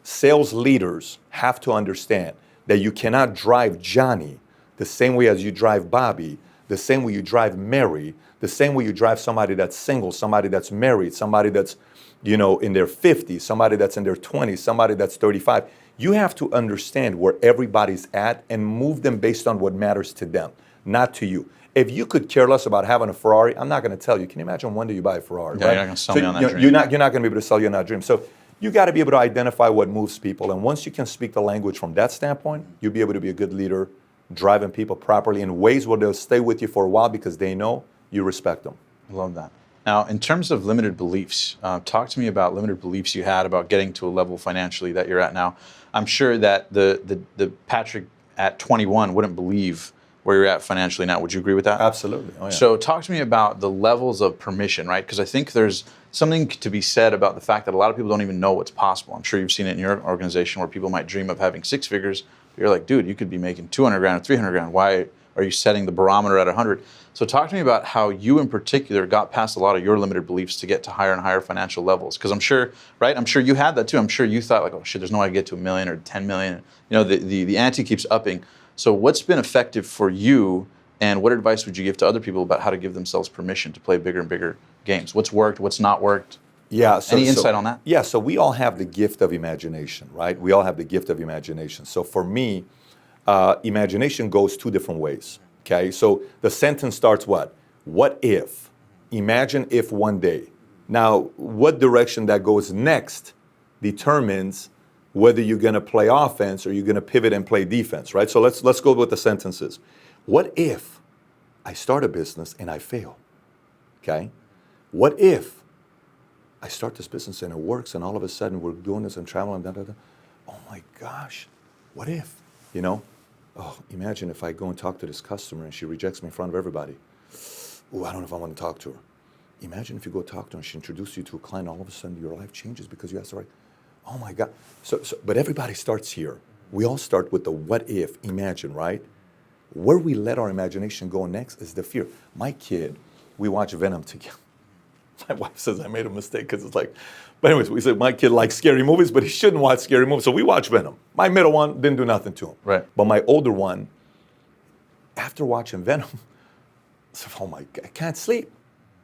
Sales leaders have to understand that you cannot drive Johnny the same way as you drive Bobby, the same way you drive Mary, the same way you drive somebody that's single, somebody that's married, somebody that's, in their 50s, somebody that's in their 20s, somebody that's 35. You have to understand where everybody's at and move them based on what matters to them, not to you. If you could care less about having a Ferrari, I'm not going to tell you. Can you imagine one day you buy a Ferrari? Yeah, right? you're not going to sell me on that dream. You're not going to be able to sell you on that dream. So you got to be able to identify what moves people. And once you can speak the language from that standpoint, you'll be able to be a good leader, driving people properly in ways where they'll stay with you for a while because they know you respect them. I love that. Now, in terms of limited beliefs, talk to me about limited beliefs you had about getting to a level financially that you're at now. I'm sure that the Patrick at 21 wouldn't believe where you're at financially now. Would you agree with that? Absolutely. Oh, yeah. So talk to me about the levels of permission, right? Because I think there's something to be said about the fact that a lot of people don't even know what's possible. I'm sure you've seen it in your organization where people might dream of having 6 figures. But you're like, dude, you could be making 200 grand or 300 grand. Why are you setting the barometer at 100? So talk to me about how you in particular got past a lot of your limited beliefs to get to higher and higher financial levels. Because I'm sure, right? I'm sure you had that too. I'm sure you thought like, oh shit, there's no way I get to $1 million or 10 million. The ante keeps upping. So what's been effective for you, and what advice would you give to other people about how to give themselves permission to play bigger and bigger games? What's worked? What's not worked? Yeah. Any insight on that? Yeah. So we all have the gift of imagination, right? We all have the gift of imagination. So for me, imagination goes two different ways. Okay, so the sentence starts what? What if? Imagine if one day. Now, what direction that goes next determines whether you're going to play offense or you're going to pivot and play defense, right? So let's go with the sentences. What if I start a business and I fail? Okay? What if I start this business and it works and all of a sudden we're doing this and traveling, da, da, da. Oh my gosh, what if? You know? Oh, imagine if I go and talk to this customer and she rejects me in front of everybody. Oh, I don't know if I want to talk to her. Imagine if you go talk to her and she introduces you to a client, all of a sudden your life changes because you asked the right. Oh my God. But everybody starts here. We all start with the what if, imagine, right? Where we let our imagination go next is the fear. My kid, we watch Venom together. My wife says I made a mistake because it's like, but anyways, we said my kid likes scary movies, but he shouldn't watch scary movies. So we watch Venom. My middle one didn't do nothing to him. Right. But my older one, after watching Venom, said, oh my God, I can't sleep.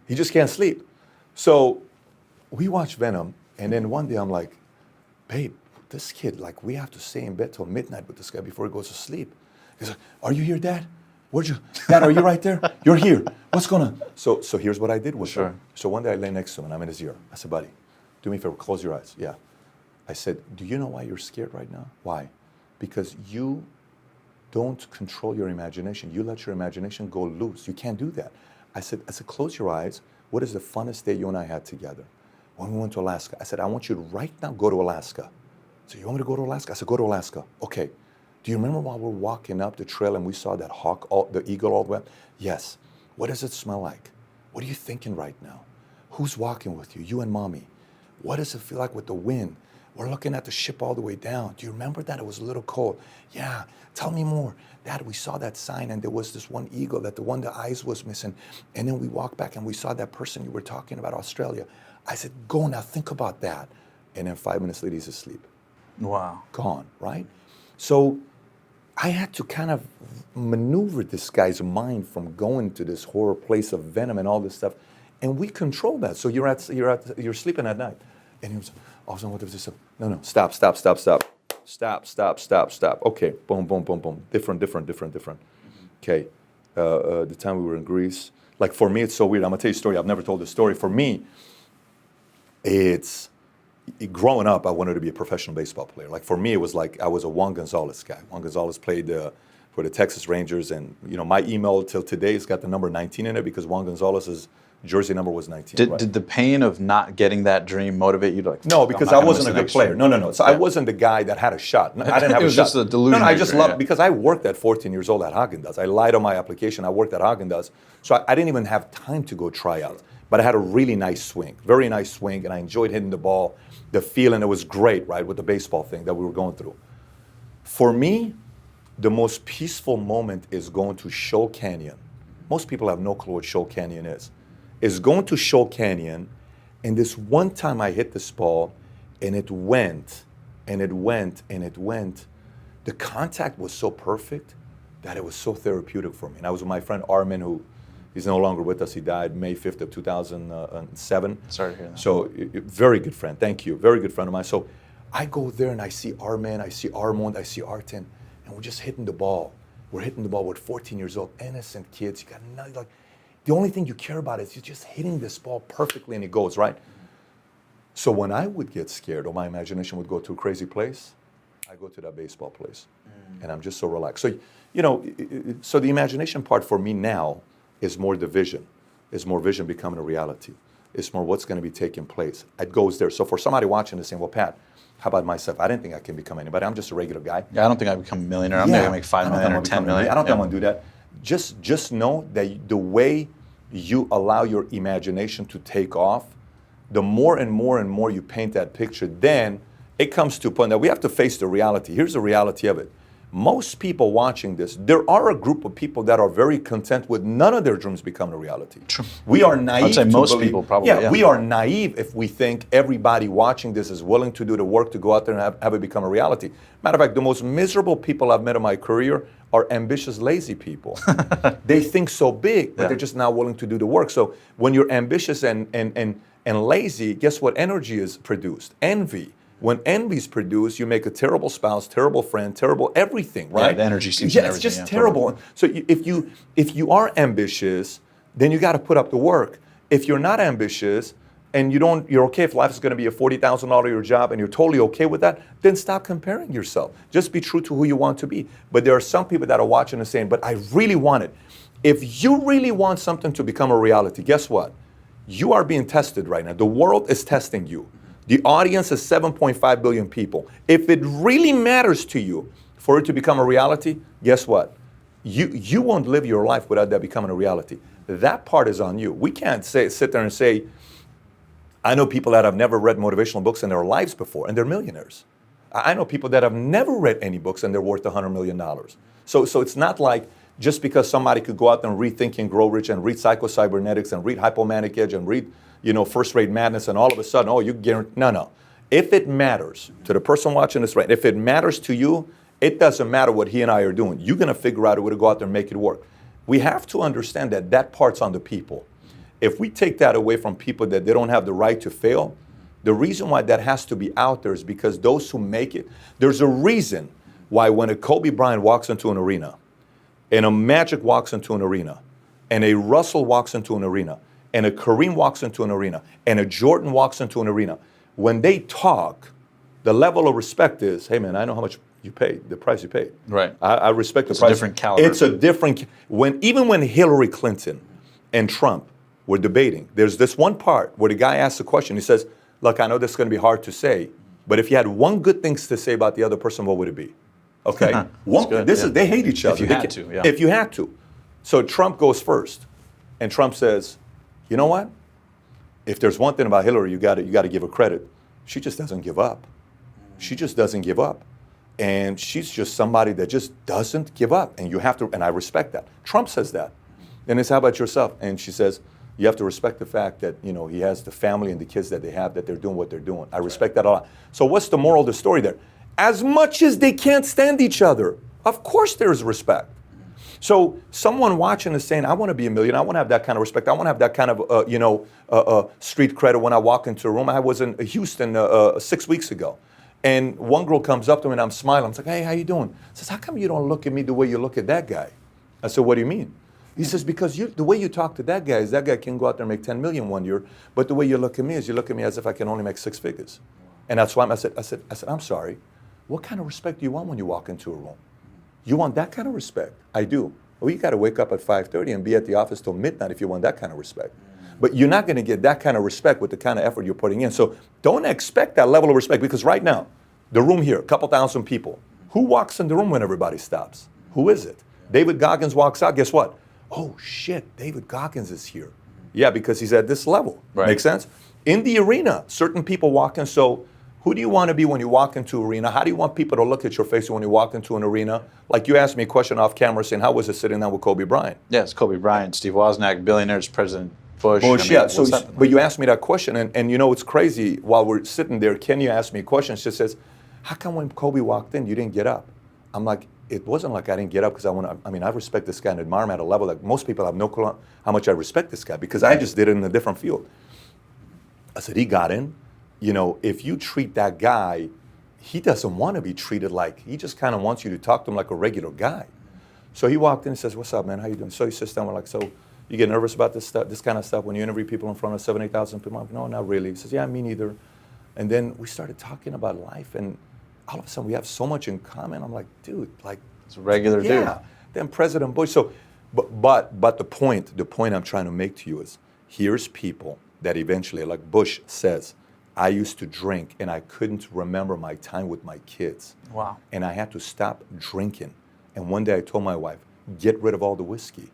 He just can't sleep. So we watch Venom, and then one day I'm like, babe, this kid, like we have to stay in bed till midnight with this guy before he goes to sleep. He's like, are you here, Dad? Dad, are you right there? You're here. What's going on? So here's what I did with him. So one day I lay next to him and I'm in his ear. I said, buddy, do me a favor, close your eyes. Yeah. I said, do you know why you're scared right now? Why? Because you don't control your imagination. You let your imagination go loose. You can't do that. I said, close your eyes. What is the funnest day you and I had together? When we went to Alaska. I said, I want you to right now go to Alaska. So you want me to go to Alaska? I said, go to Alaska. Okay. Do you remember while we're walking up the trail and we saw that hawk, the eagle all the way up? Yes. What does it smell like? What are you thinking right now? Who's walking with you? You and Mommy. What does it feel like with the wind? We're looking at the ship all the way down. Do you remember that? It was a little cold. Yeah. Tell me more. Dad, we saw that sign and there was this one eagle that the eyes was missing. And then we walked back and we saw that person you were talking about, Australia. I said, go now, think about that. And then 5 minutes later, he's asleep. Wow. Gone, right? So I had to kind of maneuver this guy's mind from going to this horror place of Venom and all this stuff, and we control that. So you're sleeping at night, and he was, all of a sudden, what was this? No, stop. Okay, boom, boom, boom, boom. Different. Okay, the time we were in Greece, like for me, it's so weird. I'm gonna tell you a story. I've never told this story. For me, growing up, I wanted to be a professional baseball player. Like for me, it was like I was a Juan Gonzalez guy. Juan Gonzalez played for the Texas Rangers, and my email till today has got the number 19 in it because Juan Gonzalez's jersey number was 19. Did the pain of not getting that dream motivate you to like? No, because I wasn't a good player. No. So I wasn't the guy that had a shot. I didn't have it was a shot. just a delusion. No, I just loved because I worked at 14 years old at Haagen-Dazs. I lied on my application. I worked at Haagen-Dazs, so I didn't even have time to go try out. But I had a really nice swing, very nice swing, and I enjoyed hitting the ball. The feeling, it was great, right, with the baseball thing that we were going through. For me, the most peaceful moment is going to Shoal Canyon. Most people have no clue what Shoal Canyon is. It's going to Shoal Canyon, and this one time I hit this ball, and it went, and it went, and it went. The contact was so perfect that it was so therapeutic for me. And I was with my friend Armin, who he's no longer with us. He died May 5th of 2007. Sorry to hear that. So very good friend. Thank you. Very good friend of mine. So I go there and I see Armin, I see Armand, I see Artin, and we're just hitting the ball. We're hitting the ball with 14 years old, innocent kids. You got nothing, like the only thing you care about is you're just hitting this ball perfectly and it goes, right? So when I would get scared or my imagination would go to a crazy place, I go to that baseball place and I'm just so relaxed. So, so the imagination part for me now is more the vision. It's more vision becoming a reality. It's more what's going to be taking place. It goes there. So for somebody watching this saying, well, Pat, how about myself? I didn't think I can become anybody. I'm just a regular guy. Yeah, I don't think I become a millionaire. I'm not going to make 5 million or 10 million. I don't think I'm going to do that. Just know that the way you allow your imagination to take off, the more and more and more you paint that picture, then it comes to a point that we have to face the reality. Here's the reality of it. Most people watching this, there are a group of people that are very content with none of their dreams becoming a reality. True. We are naive. I'd say most believe, people probably. Yeah, we are naive if we think everybody watching this is willing to do the work to go out there and have it become a reality. Matter of fact, the most miserable people I've met in my career are ambitious, lazy people. They think so big, but they're just not willing to do the work. So when you're ambitious and lazy, guess what energy is produced? Envy. When envy's produced, you make a terrible spouse, terrible friend, terrible everything, right? the energy seeps Yeah, in it's just everything, terrible. So if you are ambitious, then you got to put up the work. If you're not ambitious and you're okay if life is going to be a $40,000 a year job and you're totally okay with that, then stop comparing yourself. Just be true to who you want to be. But there are some people that are watching and saying, but I really want it. If you really want something to become a reality, guess what? You are being tested right now. The world is testing you. The audience is 7.5 billion people. If it really matters to you for it to become a reality, guess what? You won't live your life without that becoming a reality. That part is on you. We can't sit there and say, I know people that have never read motivational books in their lives before, and they're millionaires. I know people that have never read any books and they're worth $100 million. So it's not like just because somebody could go out there and read Think and Grow Rich and read Psycho-Cybernetics and read Hypomanic Edge and read First Rate Madness and all of a sudden, you guarantee, no. If it matters to the person watching this, right, if it matters to you, it doesn't matter what he and I are doing. You're going to figure out a way to go out there and make it work. We have to understand that part's on the people. If we take that away from people that they don't have the right to fail, the reason why that has to be out there is because those who make it, there's a reason why when a Kobe Bryant walks into an arena, and a Magic walks into an arena, and a Russell walks into an arena, and a Kareem walks into an arena, and a Jordan walks into an arena, when they talk, the level of respect is, hey man, I know how much you paid, the price you paid. Right. I respect the It's price. a different caliber. It's a different, even when Hillary Clinton and Trump were debating, there's this one part where the guy asks a question, he says, look, I know this is going to be hard to say, but if you had one good thing to say about the other person, what would it be? Okay? They hate each other. If you had to, yeah. If you had to. So Trump goes first, and Trump says, you know what? If there's one thing about Hillary, you got to give her credit. She just doesn't give up. She just doesn't give up. And she's just somebody that just doesn't give up. And you have to, and I respect that. Trump says that. And it's, how about yourself? And she says, you have to respect the fact that, he has the family and the kids that they have, that they're doing what they're doing. I respect that a lot. So what's the moral of the story there? As much as they can't stand each other, of course there's respect. So someone watching is saying, I want to be a millionaire. I want to have that kind of respect. I want to have that kind of, street credit when I walk into a room. I was in Houston 6 weeks ago. And one girl comes up to me and I'm smiling. I'm like, hey, how you doing? Says, how come you don't look at me the way you look at that guy? I said, what do you mean? He says, because the way you talk to that guy is that guy can go out there and make 10 million one year, but the way you look at me is you look at me as if I can only make 6 figures. And that's why I said, I'm sorry. What kind of respect do you want when you walk into a room? You want that kind of respect? I do. Well, you got to wake up at 5:30 and be at the office till midnight if you want that kind of respect. But you're not going to get that kind of respect with the kind of effort you're putting in. So don't expect that level of respect, because right now, the room here, a couple thousand people. Who walks in the room when everybody stops? Who is it? David Goggins walks out. Guess what? Oh, shit, David Goggins is here. Yeah, because he's at this level. Right. Make sense? In the arena, certain people walk in. So who do you want to be when you walk into an arena? How do you want people to look at your face when you walk into an arena? Like you asked me a question off camera saying, how was it sitting down with Kobe Bryant? Yes, Kobe Bryant, Steve Wozniak, billionaires, President Bush. Yeah. So, but you asked me that question, and it's crazy. While we're sitting there, Kenya asked me a question. She says, how come when Kobe walked in, you didn't get up? I'm like, it wasn't like I didn't get up because I respect this guy and admire him at a level that most people have no clue how much I respect this guy, because I just did it in a different field. I said, he got in. If you treat that guy, he doesn't want to be treated like, he just kind of wants you to talk to him like a regular guy. So he walked in and says, what's up, man? How you doing? So he sits down, we're like, so you get nervous about this kind of stuff when you interview people in front of 7,000, 8,000 people? I'm like, no, not really. He says, yeah, me neither. And then we started talking about life, and all of a sudden we have so much in common. I'm like, dude, like, it's a regular dude. Yeah. Then President Bush. So, but the point I'm trying to make to you is, here's people that eventually, like Bush says, I used to drink and I couldn't remember my time with my kids. Wow. And I had to stop drinking. And one day I told my wife, get rid of all the whiskey.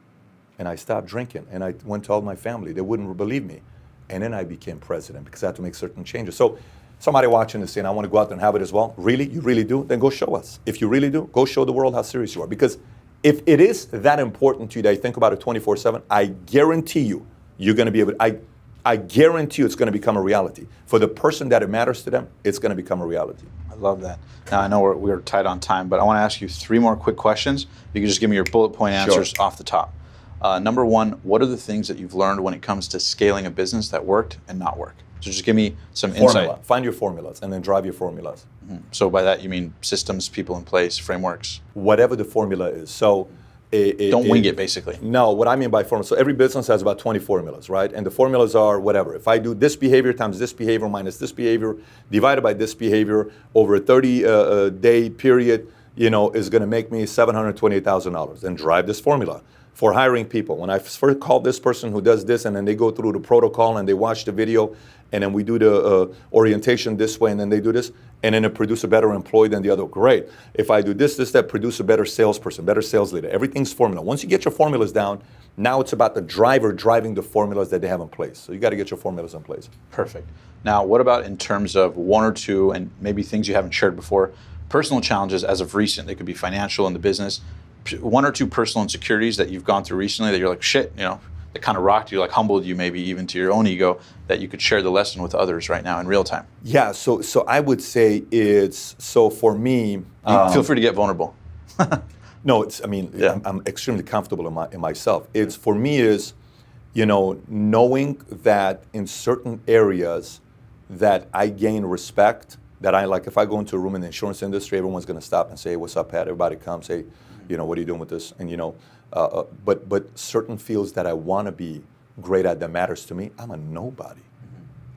And I stopped drinking. And I went to all my family. They wouldn't believe me. And then I became president because I had to make certain changes. So somebody watching this saying, I want to go out there and have it as well. Really? You really do? Then go show us. If you really do, go show the world how serious you are. Because if it is that important to you that you think about it 24/7, I guarantee you, you're going to be able to, I guarantee you it's going to become a reality. For the person that it matters to them, it's going to become a reality. I love that. Now, I know we're tight on time, but I want to ask you 3 more quick questions. You can just give me your bullet point answers off the top. Number 1, what are the things that you've learned when it comes to scaling a business that worked and not work? So just give me some Formula. insight. Find your formulas and then drive your formulas. So by that you mean systems, people in place, frameworks. Whatever the formula is. So Don't wing it, basically. No, what I mean by formula, so every business has about 20 formulas, right? And the formulas are whatever. If I do this behavior times this behavior minus this behavior divided by this behavior over a 30-day period, is going to make me $728,000. Then drive this formula. For hiring people, when I first call this person who does this, and then they go through the protocol and they watch the video, and then we do the orientation this way, and then they do this, and then it produce a better employee than the other. Great. If I do this, that, produce a better salesperson, better sales leader. Everything's formula. Once you get your formulas down, now it's about the driver driving the formulas that they have in place. So you got to get your formulas in place. Perfect. Now, what about in terms of one or two, and maybe things you haven't shared before, personal challenges as of recent? They could be financial in the business. One or two personal insecurities that you've gone through recently that you're like, shit, that kind of rocked you, like humbled you maybe even to your own ego, that you could share the lesson with others right now in real time? Yeah, so I would say for me... feel free to get vulnerable. No, I'm extremely comfortable in myself. For me is, knowing that in certain areas that I gain respect, that I like, if I go into a room in the insurance industry, everyone's going to stop and say, what's up, Pat? Everybody comes, say, what are you doing with this? And, but certain fields that I want to be great at that matters to me, I'm a nobody.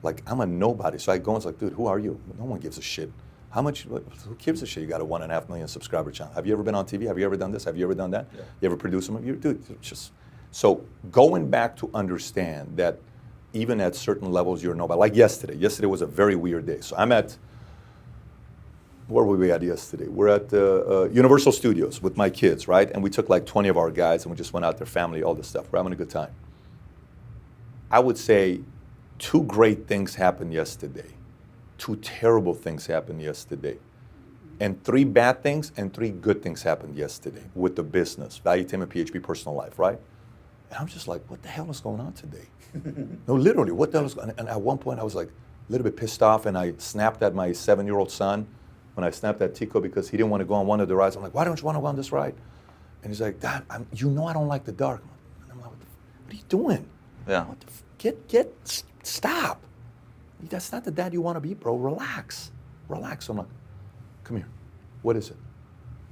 Like, I'm a nobody. So I go and it's like, dude, who are you? No one gives a shit. Who gives a shit? You got a 1.5 million subscriber channel. Have you ever been on TV? Have you ever done this? Have you ever done that? Yeah. You ever produced them? Dude, it's just... So going back to understand that even at certain levels, you're a nobody. Like yesterday. Yesterday was a very weird day. So I'm at... Where were we at yesterday? We're at Universal Studios with my kids, right? And we took like 20 of our guys and we just went out there, family, all this stuff. We're having a good time. I would say 2 great things happened yesterday. 2 terrible things happened yesterday. And 3 bad things and 3 good things happened yesterday with the business, Valuetainment, PHP, personal life, right? And I'm just like, what the hell is going on today? No, literally, what the hell is going on? And at one point I was like a little bit pissed off and I snapped at my 7-year-old son. When I snapped at Tico because he didn't want to go on one of the rides, I'm like, why don't you want to go on this ride? And he's like, Dad, I don't like the dark. And I'm like, what are you doing? Yeah. Stop. That's not the dad you want to be, bro. Relax. So I'm like, come here. What is it?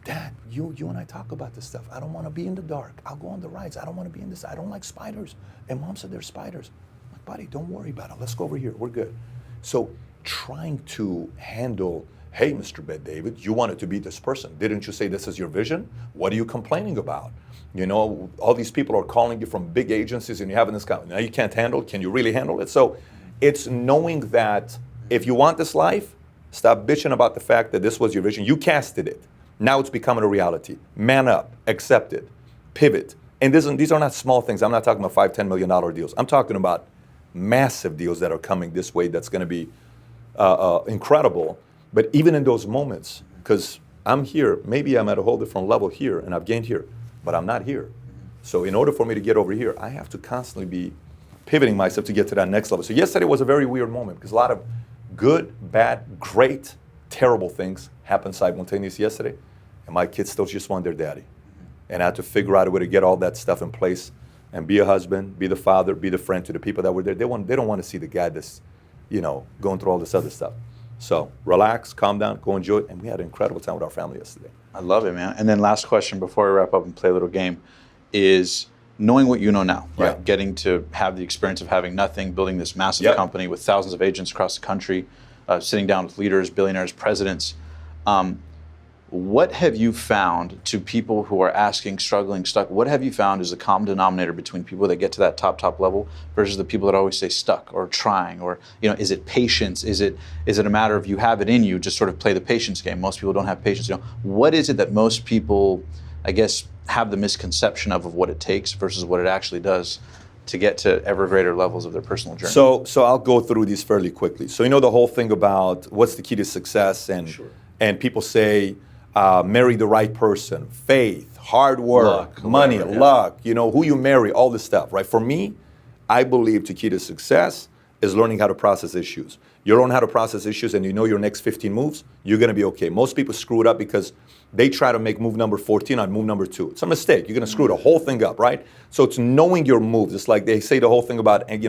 Dad, you and I talk about this stuff. I don't want to be in the dark. I'll go on the rides. I don't want to be in this. I don't like spiders. And Mom said there's spiders. I'm like, buddy, don't worry about it. Let's go over here. We're good. So trying to handle, hey, Mr. Bet David, you wanted to be this person. Didn't you say this is your vision? What are you complaining about? All these people are calling you from big agencies and you're having this now you can't handle it. Can you really handle it? So it's knowing that if you want this life, stop bitching about the fact that this was your vision. You casted it. Now it's becoming a reality. Man up, accept it, pivot. And these are not small things. I'm not talking about $5-10 million deals. I'm talking about massive deals that are coming this way that's going to be incredible. But even in those moments, because I'm here, maybe I'm at a whole different level here and I've gained here, but I'm not here. So in order for me to get over here, I have to constantly be pivoting myself to get to that next level. So yesterday was a very weird moment because a lot of good, bad, great, terrible things happened simultaneously yesterday. And my kids still just want their daddy. And I had to figure out a way to get all that stuff in place and be a husband, be the father, be the friend to the people that were there. They don't want to see the guy that's, going through all this other stuff. So relax, calm down, go enjoy it. And we had an incredible time with our family yesterday. I love it, man. And then last question before we wrap up and play a little game is knowing what you know now, right? Yeah. Getting to have the experience of having nothing, building this massive company with thousands of agents across the country, sitting down with leaders, billionaires, presidents. What have you found to people who are asking, struggling, stuck? What have you found is the common denominator between people that get to that top level versus the people that always stay stuck or trying? Or is it patience? Is it a matter of you have it in you, just sort of play the patience game? Most people don't have patience. What is it that most people, I guess, have the misconception of what it takes versus what it actually does to get to ever greater levels of their personal journey? So I'll go through these fairly quickly. So the whole thing about what's the key to success, and Sure. and people say marry the right person, faith, hard work, Luck, money, whatever, luck, who you marry, all this stuff, right? For me, I believe the key to success is learning how to process issues. You learn how to process issues and you know your next 15 moves, you're going to be okay. Most people screw it up because they try to make move number 14 on move number 2. It's a mistake. You're going to screw the whole thing up, right? So it's knowing your moves. It's like they say the whole thing about, Like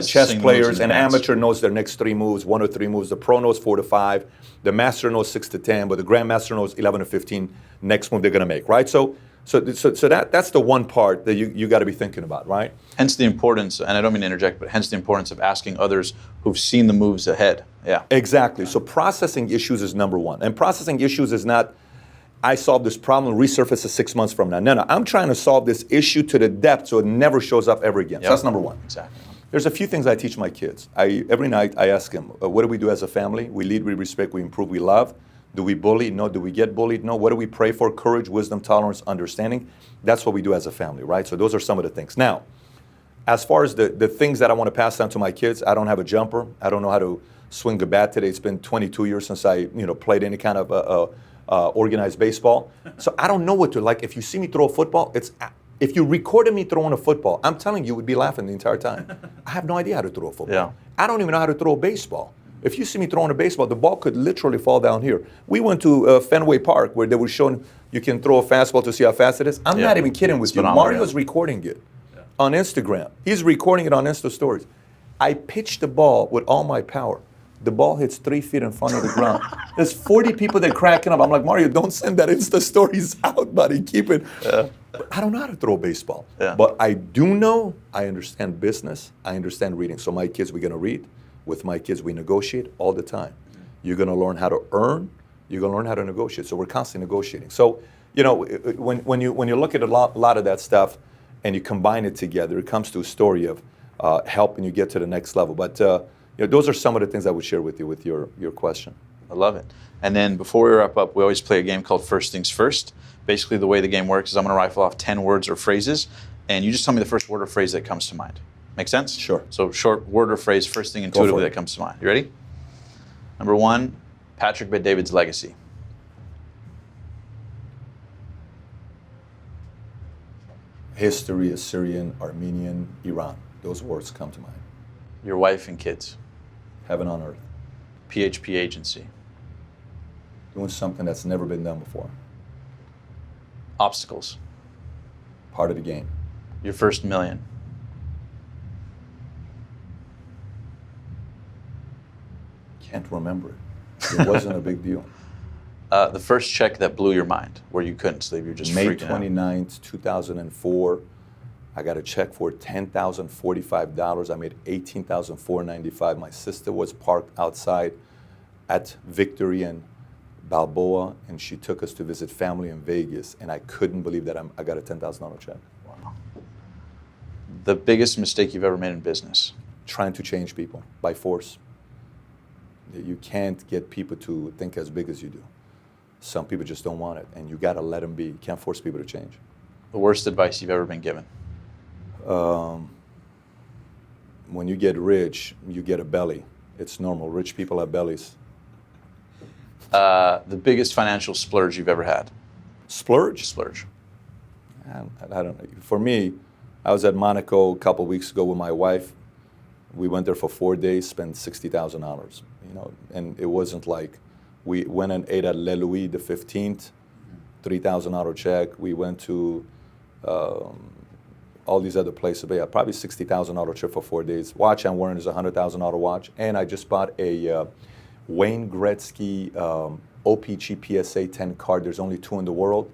chess players. in An advance. amateur knows their next 3 moves, 1 or 3 moves. The pro knows 4 to 5. The master knows 6 to 10, but the grandmaster knows 11 to 15 next move they're going to make, right? So that's the one part that you got to be thinking about, right? Hence the importance, and I don't mean to interject, but hence the importance of asking others who've seen the moves ahead. Yeah. Exactly. So processing issues is number one. And processing issues is not, I solved this problem, resurface it 6 months from now. No, I'm trying to solve this issue to the depth so it never shows up ever again. So that's number one. Exactly. There's a few things I teach my kids. Every night I ask them, what do we do as a family? We lead, we respect, we improve, we love. Do we bully? No. Do we get bullied? No. What do we pray for? Courage, wisdom, tolerance, understanding. That's what we do as a family, right? So those are some of the things. Now, as far as the things that I want to pass down to my kids, I don't have a jumper. I don't know how to swing the bat today. It's been 22 years since I played any kind of organized baseball. So I don't know what to, like, if you see me throw a football, if you recorded me throwing a football, I'm telling you would be laughing the entire time. I have no idea how to throw a football. Yeah. I don't even know how to throw a baseball. If you see me throwing a baseball, the ball could literally fall down here. We went to Fenway Park where they were showing you can throw a fastball to see how fast it is. I'm not even kidding with you. phenomenal, Mario's recording it on Instagram. He's recording it on Insta Stories. I pitched the ball with all my power. The ball hits 3 feet in front of the ground. There's 40 people that are cracking up. I'm like, Mario, don't send that Insta Stories out, buddy. Keep it. I don't know how to throw a baseball. Yeah. But I do know I understand business. I understand reading. So my kids, we're going to read. With my kids, we negotiate all the time. You're going to learn how to earn. You're going to learn how to negotiate. So we're constantly negotiating. So, when you look at a lot of that stuff and you combine it together, it comes to a story of helping you get to the next level. But those are some of the things I would share with you with your question. I love it. And then before we wrap up, we always play a game called First Things First. Basically, the way the game works is I'm going to rifle off 10 words or phrases, and you just tell me the first word or phrase that comes to mind. Make sense? Sure. So short word or phrase, first thing intuitively that comes to mind. You ready? Number 1, Patrick Bet-David's legacy. History, Assyrian, Armenian, Iran. Those words come to mind. Your wife and kids. Heaven on earth. PHP Agency. Doing something that's never been done before. Obstacles. Part of the game. Your first million. Can't remember it. It wasn't a big deal. The first check that blew your mind, where you couldn't sleep, you're just May freaking out. 29th, 2004. I got a check for $10,045. I made $18,495. My sister was parked outside at Victory and Balboa, and she took us to visit family in Vegas, and I couldn't believe that I got a $10,000 check. Wow. The biggest mistake you've ever made in business. Trying to change people by force. You can't get people to think as big as you do. Some people just don't want it, and you got to let them be. You can't force people to change. The worst advice you've ever been given. When you get rich, you get a belly. It's normal. Rich people have bellies. The biggest financial splurge you've ever had. Splurge? Splurge. I don't know. For me, I was at Monaco a couple weeks ago with my wife. We went there for 4 days, spent $60,000. And it wasn't like we went and ate at Le Louis the 15th, $3,000 check. We went to all these other places, but yeah, probably $60,000 trip for 4 days. Watch I'm wearing is a $100,000 watch, and I just bought a Wayne Gretzky OPG PSA 10 card. There's only 2 in the world,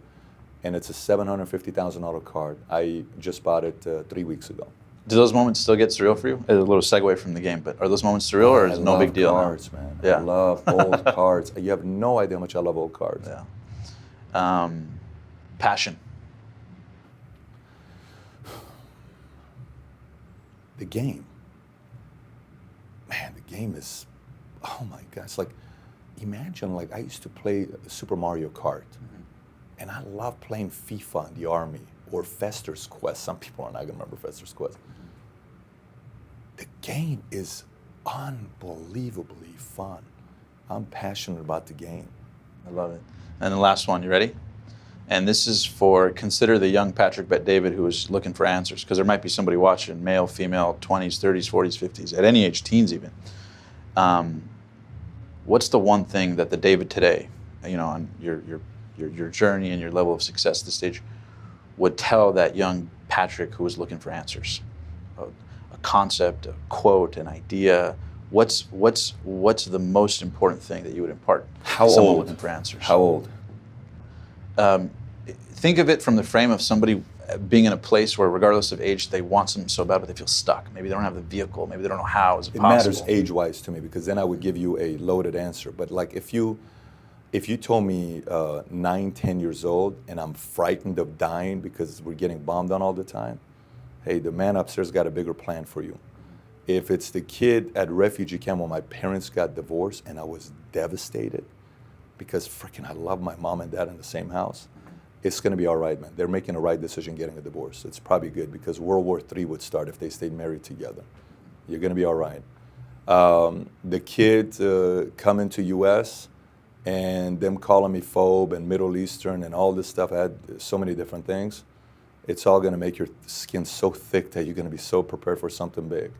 and it's a $750,000 card. I just bought it 3 weeks ago. Do those moments still get surreal for you? A little segue from the game, but are those moments surreal, or is it no big deal? I love cards, man. Yeah. I love old cards. You have no idea how much I love old cards. Yeah. Passion. The game. Man, the game is, oh my God. It's like, imagine, like, I used to play Super Mario Kart, and I love playing FIFA in the Army, or Fester's Quest. Some people are not going to remember Fester's Quest. The game is unbelievably fun. I'm passionate about the game. I love it. And the last one, you ready? And this is for, consider the young Patrick Bet David who is looking for answers, because there might be somebody watching, male, female, 20s, 30s, 40s, 50s, at any age, teens even. What's the one thing that the David today, on your journey and your level of success at this stage, would tell that young Patrick who was looking for answers? A concept, a quote, an idea. What's the most important thing that you would impart to someone looking for answers? How old? Think of it from the frame of somebody being in a place where, regardless of age, they want something so bad, but they feel stuck. Maybe they don't have the vehicle. Maybe they don't know how. Is it possible? Matters age-wise to me, because then I would give you a loaded answer. But like if you told me 9, 10 years old and I'm frightened of dying because we're getting bombed on all the time, hey, the man upstairs got a bigger plan for you. If it's the kid at refugee camp when my parents got divorced and I was devastated because freaking I love my mom and dad in the same house, it's going to be all right, man. They're making the right decision getting a divorce. It's probably good, because World War III would start if they stayed married together. You're going to be all right. The kid coming to U.S. and them calling me phobe and Middle Eastern and all this stuff, I had so many different things. It's all going to make your skin so thick that you're going to be so prepared for something big.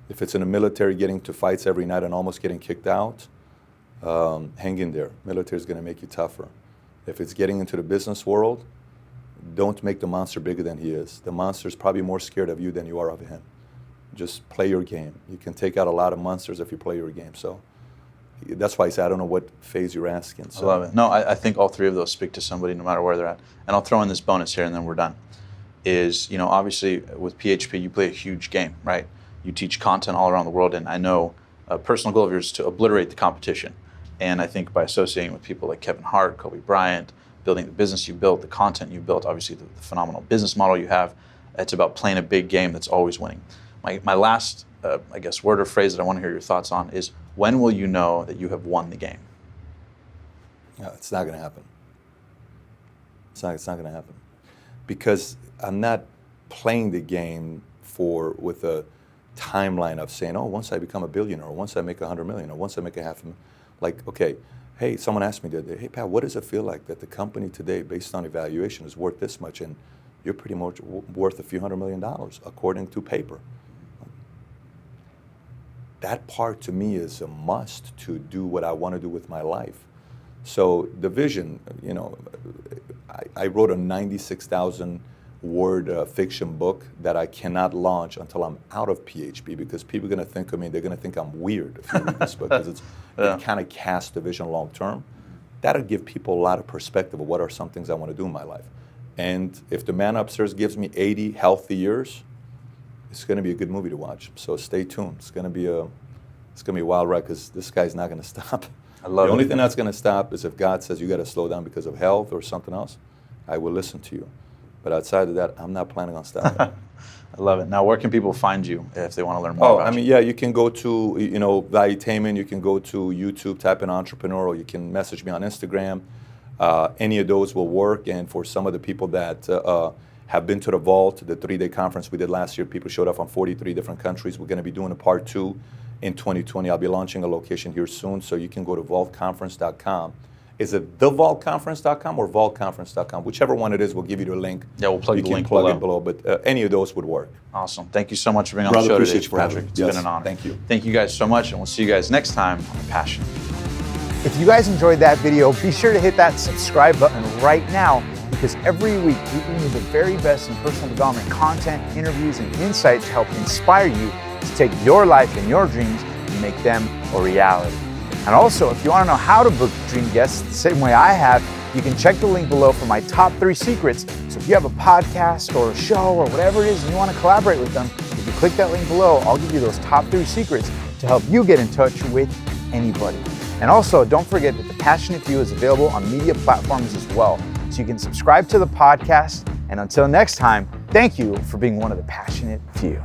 If it's in the military, getting to fights every night and almost getting kicked out, hang in there. Military is going to make you tougher. If it's getting into the business world, don't make the monster bigger than he is. The monster is probably more scared of you than you are of him. Just play your game. You can take out a lot of monsters if you play your game. So that's why I say I don't know what phase you're asking. So. I love it. No, I think all three of those speak to somebody no matter where they're at. And I'll throw in this bonus here and then we're done. Is, obviously with PHP, you play a huge game, right? You teach content all around the world, and I know a personal goal of yours is to obliterate the competition. And I think by associating with people like Kevin Hart, Kobe Bryant, building the business you built, the content you built, obviously the phenomenal business model you have, it's about playing a big game that's always winning. My last, word or phrase that I want to hear your thoughts on is, when will you know that you have won the game? No, it's not going to happen. It's not going to happen. Because I'm not playing the game with a timeline of saying, oh, once I become a billionaire, or once I make 100 million, or once I make $500,000. Like, okay, hey, someone asked me the other day, hey, Pat, what does it feel like that the company today, based on evaluation, is worth this much, and you're pretty much worth a few $100 million, according to paper? That part to me is a must to do what I want to do with my life. So the vision, I wrote a 96,000 word fiction book that I cannot launch until I'm out of PHP, because people are going to think of me, they're going to think I'm weird if you read this book, because it kind of casts the vision long term. That'll give people a lot of perspective of what are some things I want to do in my life. And if the man upstairs gives me 80 healthy years, it's going to be a good movie to watch. So stay tuned. It's going to be a wild ride, because this guy's not going to stop. I love it. The only thing that's going to stop is if God says you got to slow down because of health or something else. I will listen to you. But outside of that, I'm not planning on stopping. I love it. Now, where can people find you if they want to learn more about you? Yeah, you can go to, Valuetainment. You can go to YouTube, type in entrepreneur, or you can message me on Instagram. Any of those will work. And for some of the people that have been to the Vault, the 3-day conference we did last year, people showed up from 43 different countries. We're going to be doing a part 2 in 2020. I'll be launching a location here soon, so you can go to vaultconference.com. Is it thevaultconference.com or vaultconference.com? Whichever one it is, we'll give you the link. Yeah, we'll plug the link below. below. It below, but any of those would work. Awesome. Thank you so much for being on the show today, Patrick. It's been an honor. Thank you. Thank you guys so much, and we'll see you guys next time on The Passion. If you guys enjoyed that video, be sure to hit that subscribe button right now, because every week we bring you the very best in personal development content, interviews, and insight to help inspire you to take your life and your dreams and make them a reality. And also, if you want to know how to book dream guests the same way I have, you can check the link below for my top 3 secrets. So if you have a podcast or a show or whatever it is and you want to collaborate with them, if you click that link below, I'll give you those top 3 secrets to help you get in touch with anybody. And also, don't forget that The Passionate Few is available on media platforms as well. So you can subscribe to the podcast. And until next time, thank you for being one of the Passionate Few.